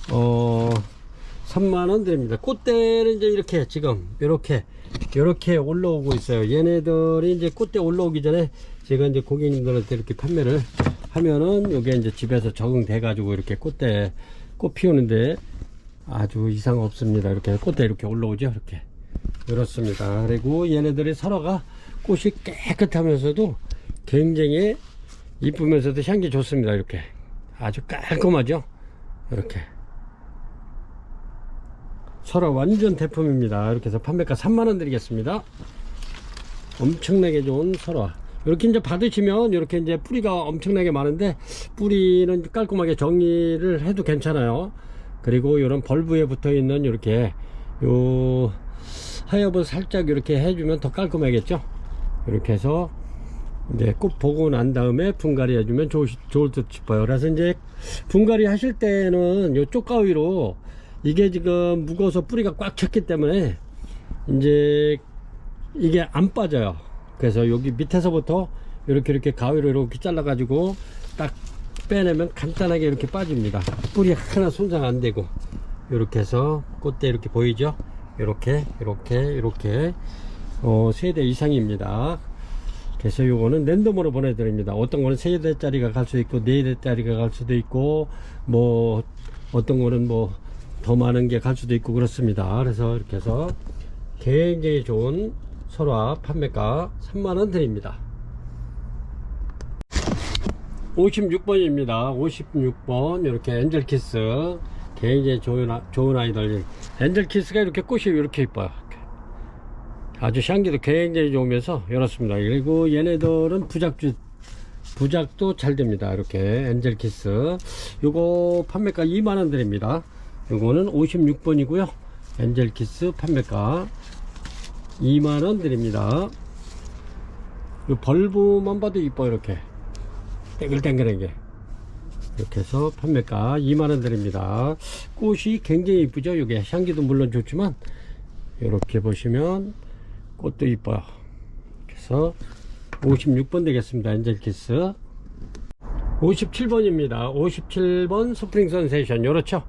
3만원 드립니다. 꽃대는 이제 이렇게 지금 이렇게 올라오고 있어요. 얘네들이 이제 꽃대 올라오기 전에 제가 이제 고객님들한테 이렇게 판매를 하면은 요게 이제 집에서 적응돼 가지고 이렇게 꽃 피우는데 아주 이상 없습니다. 이렇게 꽃대 이렇게 올라오죠. 이렇게 이렇습니다. 그리고 얘네들의 설화가 꽃이 깨끗하면서도 굉장히 이쁘면서도 향기 좋습니다. 이렇게 아주 깔끔하죠. 이렇게 설화 완전 대품입니다. 이렇게 해서 판매가 3만원 드리겠습니다. 엄청나게 좋은 설화. 이렇게 이제 받으시면 이렇게 이제 뿌리가 엄청나게 많은데 뿌리는 깔끔하게 정리를 해도 괜찮아요. 그리고 이런 벌브에 붙어 있는 이렇게 요 하엽을 살짝 이렇게 해주면 더 깔끔하겠죠. 이렇게 해서 이제 꽃 보고 난 다음에 분갈이 해주면 좋을 듯 싶어요. 그래서 이제 분갈이 하실 때는 요 쪽가위로, 이게 지금 무거워서 뿌리가 꽉 찼기 때문에 이제 이게 안 빠져요. 그래서 여기 밑에서부터 이렇게 가위로 이렇게 잘라 가지고 딱 빼내면 간단하게 이렇게 빠집니다. 뿌리 하나 손상 안 되고. 이렇게 해서 꽃대 이렇게 보이죠? 이렇게 3대 이상입니다. 그래서 요거는 랜덤으로 보내드립니다. 어떤 거는 3대짜리가 갈 수도 있고 4대짜리가 갈 수도 있고 뭐 어떤 거는 뭐 더 많은 게 갈 수도 있고 그렇습니다. 그래서 이렇게 해서 굉장히 좋은 설화 판매가 3만원 드립니다. 56번입니다. 56번 이렇게 엔젤키스, 굉장히 좋은 아이들. 엔젤키스가 이렇게 꽃이 이렇게 이뻐요. 아주 향기도 굉장히 좋으면서 이렇습니다. 그리고 얘네들은 부작도 잘 됩니다. 이렇게 엔젤키스 요거 판매가 2만원 드립니다. 요거는 56번이고요 엔젤키스 판매가 2만원 드립니다. 요 벌브만 봐도 이뻐. 이렇게 땡글땡글하게 이렇게 해서 판매가 2만원 드립니다. 꽃이 굉장히 이쁘죠. 이게 향기도 물론 좋지만 이렇게 보시면 꽃도 이뻐요. 그래서 56번 되겠습니다. 엔젤키스. 57번입니다 57번 스프링 선세이션. 요렇죠.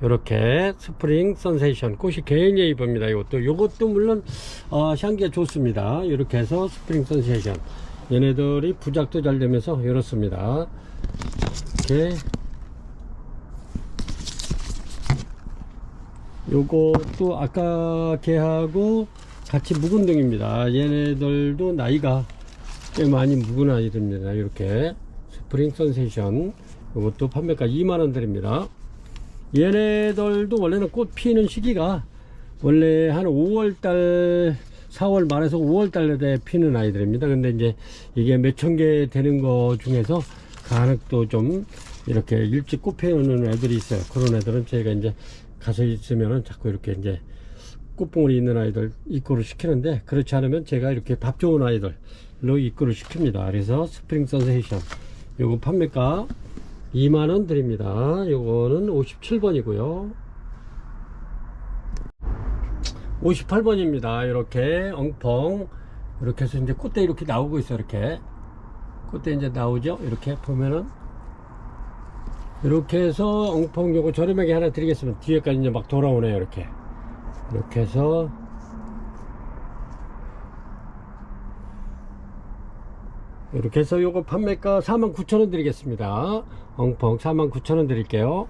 요렇게 스프링 선세이션 꽃이 굉장히 이쁩니다. 요것도 물론 향기가 좋습니다. 이렇게 해서 스프링 선세이션, 얘네들이 부작도 잘 되면서 이렇습니다. 이렇게 요것도 아까 걔하고 같이 묵은 동입니다. 얘네들도 나이가 꽤 많이 묵은 아이들입니다. 이렇게 스프링 선세이션 요것도 판매가 2만원 드립니다. 얘네들도 원래는 꽃 피는 시기가 원래 한 5월달 4월 말에서 5월달에 피는 아이들입니다. 근데 이제 이게 몇천 개 되는 거 중에서 간혹도 좀 이렇게 일찍 꽃 피우는 애들이 있어요. 그런 애들은 저희가 이제 가서 있으면은 자꾸 이렇게 이제 꽃봉오리 있는 아이들 입고를 시키는데, 그렇지 않으면 제가 이렇게 밥 좋은 아이들로 입고를 시킵니다. 그래서 스프링 선세이션 요거 판매가 2만원 드립니다. 요거는 57번이고요 58번입니다. 이렇게 엉펑 이렇게 해서 이제 꽃대 이렇게 나오고 있어요. 이렇게 꽃대 이제 나오죠. 이렇게 보면은 이렇게 해서 엉펑 요거 저렴하게 하나 드리겠습니다. 뒤에까지 이제 막 돌아오네요. 이렇게 해서 이렇게 해서 요거 판매가 49,000원 드리겠습니다. 엉펑 49,000원 드릴게요.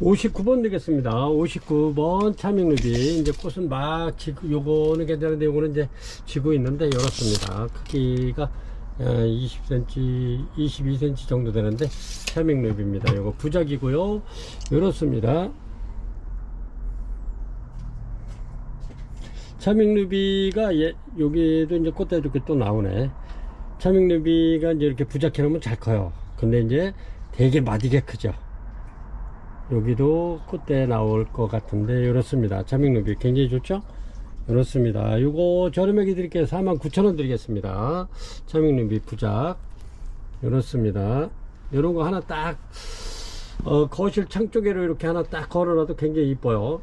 59번 되겠습니다. 59번 차밍루비. 이제 꽃은 막 지고, 요거는 괜찮은데 요거는 이제 지고 있는데 이렇습니다. 크기가 20cm, 22cm 정도 되는데 차밍루비입니다. 요거 부작이고요. 이렇습니다. 차밍루비가 여기도 이제 꽃대 이렇게 또 나오네. 차밍루비가 이제 이렇게 부작해 놓으면 잘 커요. 근데 이제 되게 마디게 크죠. 여기도 꽃대 나올 것 같은데 이렇습니다. 차밍루비 굉장히 좋죠. 이렇습니다. 요거 저렴하게 드릴게요. 49,000원 드리겠습니다. 차밍루비 부작 이렇습니다. 요런 거 하나 딱 거실 창 쪽에로 이렇게 하나 딱 걸어놔도 굉장히 이뻐요.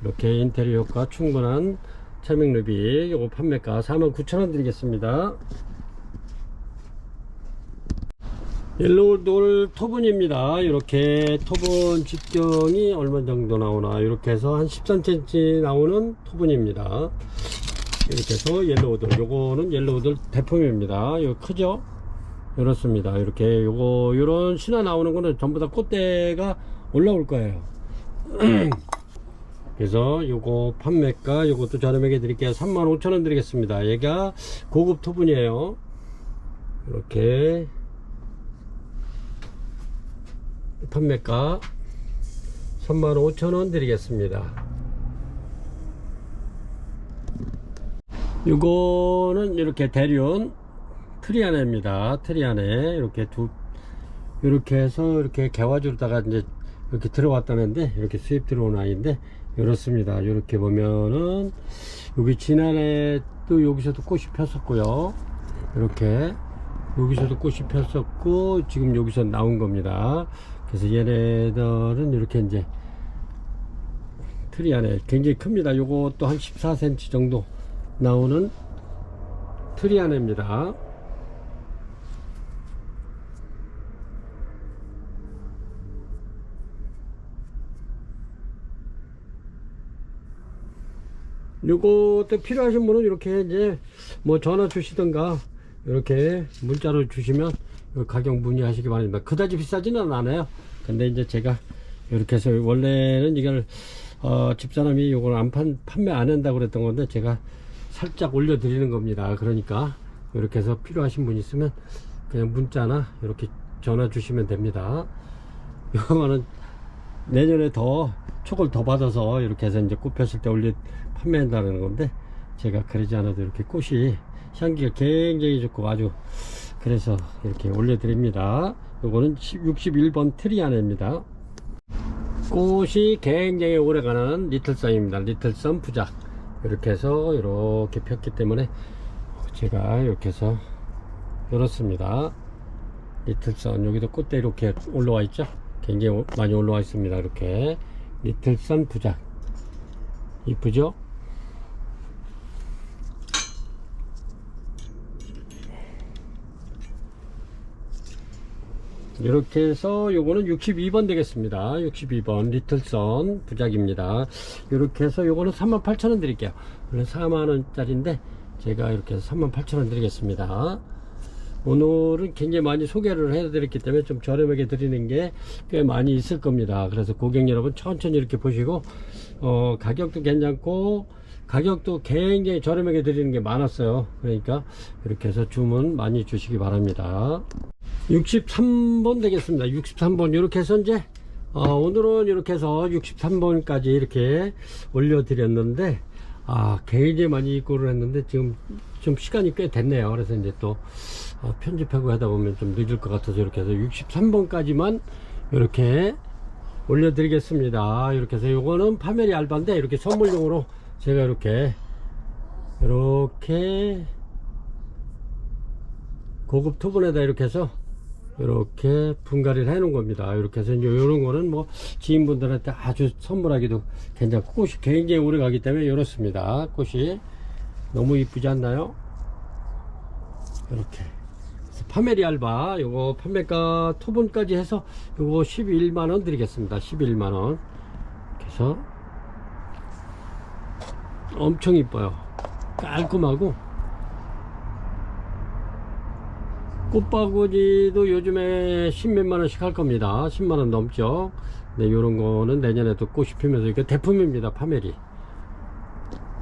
이렇게 인테리어 효과 충분한 차밍루비. 요거 판매가 49,000원 드리겠습니다. 옐로우돌 토분입니다. 이렇게 토분 직경이 얼마 정도 나오나, 이렇게 해서 한 13cm 나오는 토분입니다. 이렇게 해서 옐로우돌, 요거는 옐로우돌 대품입니다. 요 크죠? 이렇습니다. 이렇게 요런 신화 나오는 거는 전부 다 꽃대가 올라올 거예요. 그래서 요거 판매가 요것도 저렴하게 드릴게요. 35,000원 드리겠습니다. 얘가 고급 토분이에요. 이렇게 판매가 35,000원 드리겠습니다. 이거는 이렇게 대륜 트리아네입니다. 트리아네 이렇게 해서 이렇게 개화주로다가 이제 이렇게 들어왔다는데, 이렇게 수입 들어온 아이인데 이렇습니다. 이렇게 보면은 여기 지난해 또 여기서도 꽃이 폈었고요. 이렇게 여기서도 꽃이 폈었고 지금 여기서 나온 겁니다. 그래서 얘네들은 이렇게 이제 트리 안에 굉장히 큽니다. 요것도 한 14cm 정도 나오는 트리 안에입니다. 요것도 필요하신 분은 이렇게 이제 뭐 전화 주시던가 이렇게 문자로 주시면 가격 문의하시기 바랍니다. 그다지 비싸지는 않아요. 근데 이제 제가 이렇게 해서 원래는 이걸 집사람이 이걸 판매 안 한다고 그랬던 건데 제가 살짝 올려 드리는 겁니다. 그러니까 이렇게 해서 필요하신 분 있으면 그냥 문자나 이렇게 전화 주시면 됩니다. 이거는 내년에 더 촉을 더 받아서 이렇게 해서 이제 꽃 폈을 때 판매한다는 건데, 제가 그러지 않아도 이렇게 꽃이 향기가 굉장히 좋고 아주, 그래서 이렇게 올려드립니다. 요거는 61번 트리아네입니다. 꽃이 굉장히 오래가는 리틀썬입니다. 리틀썬 부작. 이렇게 해서 이렇게 폈기 때문에 제가 이렇게 해서 이렇습니다. 리틀썬, 여기도 꽃대 이렇게 올라와 있죠. 굉장히 많이 올라와 있습니다. 이렇게 리틀썬 부작 이쁘죠. 이렇게 해서 요거는 62번 되겠습니다. 62번 리틀썬 부작입니다. 이렇게 해서 요거는 38,000원 드릴게요. 원래 4만원짜리인데 제가 이렇게 해서 38,000원 드리겠습니다. 오늘은 굉장히 많이 소개를 해드렸기 때문에 좀 저렴하게 드리는 게 꽤 많이 있을 겁니다. 그래서 고객 여러분 천천히 이렇게 보시고 가격도 괜찮고 가격도 굉장히 저렴하게 드리는 게 많았어요. 그러니까 이렇게 해서 주문 많이 주시기 바랍니다. 63번 되겠습니다. 63번 이렇게 해서 이제 오늘은 이렇게 해서 63번까지 이렇게 올려드렸는데 굉장히 많이 입고를 했는데 지금 좀 시간이 꽤 됐네요. 그래서 이제 또 편집하고 하다 보면 좀 늦을 것 같아서 이렇게 해서 63번까지만 이렇게 올려드리겠습니다. 이렇게 해서 요거는 파메리 알바인데 이렇게 선물용으로 제가 이렇게 고급 토분에다 이렇게 해서 이렇게 분갈이를 해 놓은 겁니다. 이렇게 해서 이제 이런 거는 뭐 지인분들한테 아주 선물하기도 괜찮고, 꽃이 굉장히 오래 가기 때문에 이렇습니다. 꽃이 너무 이쁘지 않나요? 이렇게 파메리 알바, 요거 판매가 토분까지 해서 요거 11만원 드리겠습니다. 11만원. 그래서 엄청 이뻐요. 깔끔하고, 꽃바구니도 요즘에 10몇만원씩 할 겁니다. 10만원 넘죠. 네, 요런 거는 내년에도 꽃이 피면서 이게 대품입니다. 파메리.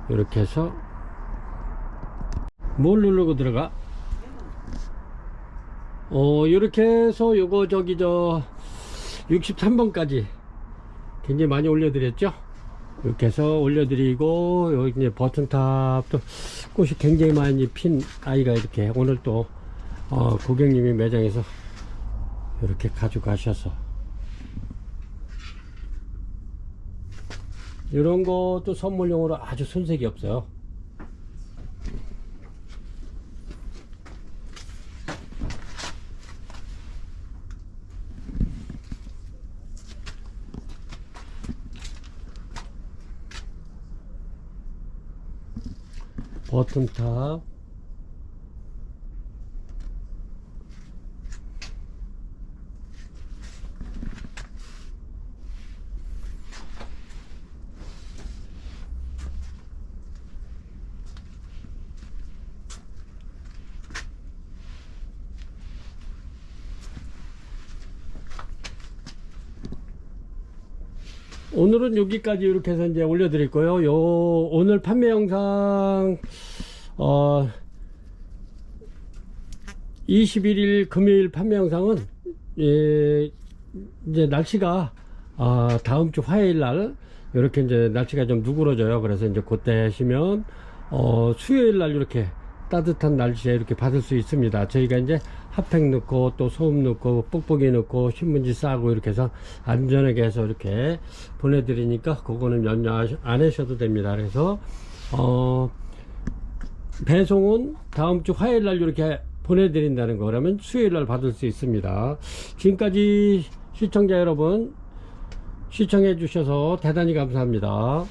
이렇게 해서 뭘 누르고 들어가? 이렇게 해서 요거 63번까지 굉장히 많이 올려드렸죠. 이렇게 해서 올려드리고, 여기 이제 버튼탑도 꽃이 굉장히 많이 핀 아이가 이렇게 오늘 또 고객님이 매장에서 이렇게 가져가셔서, 이런 것도 선물용으로 아주 손색이 없어요. 버튼탑, 오늘은 여기까지 이렇게 해서 이제 올려드릴 거예요. 오늘 판매 영상 21일 금요일 판매 영상은 이제 날씨가 다음 주 화요일 날 이렇게 이제 날씨가 좀 누그러져요. 그래서 이제 그때 하시면 수요일 날 이렇게 따뜻한 날씨에 이렇게 받을 수 있습니다. 저희가 이제 핫팩 넣고 또 소음 넣고 뽁뽁이 넣고 신문지 싸고 이렇게 해서 안전하게 해서 이렇게 보내드리니까 그거는 염려 안 하셔도 됩니다. 그래서 배송은 다음 주 화요일 날 이렇게 보내드린다는 거라면 수요일 날 받을 수 있습니다. 지금까지 시청자 여러분 시청해 주셔서 대단히 감사합니다.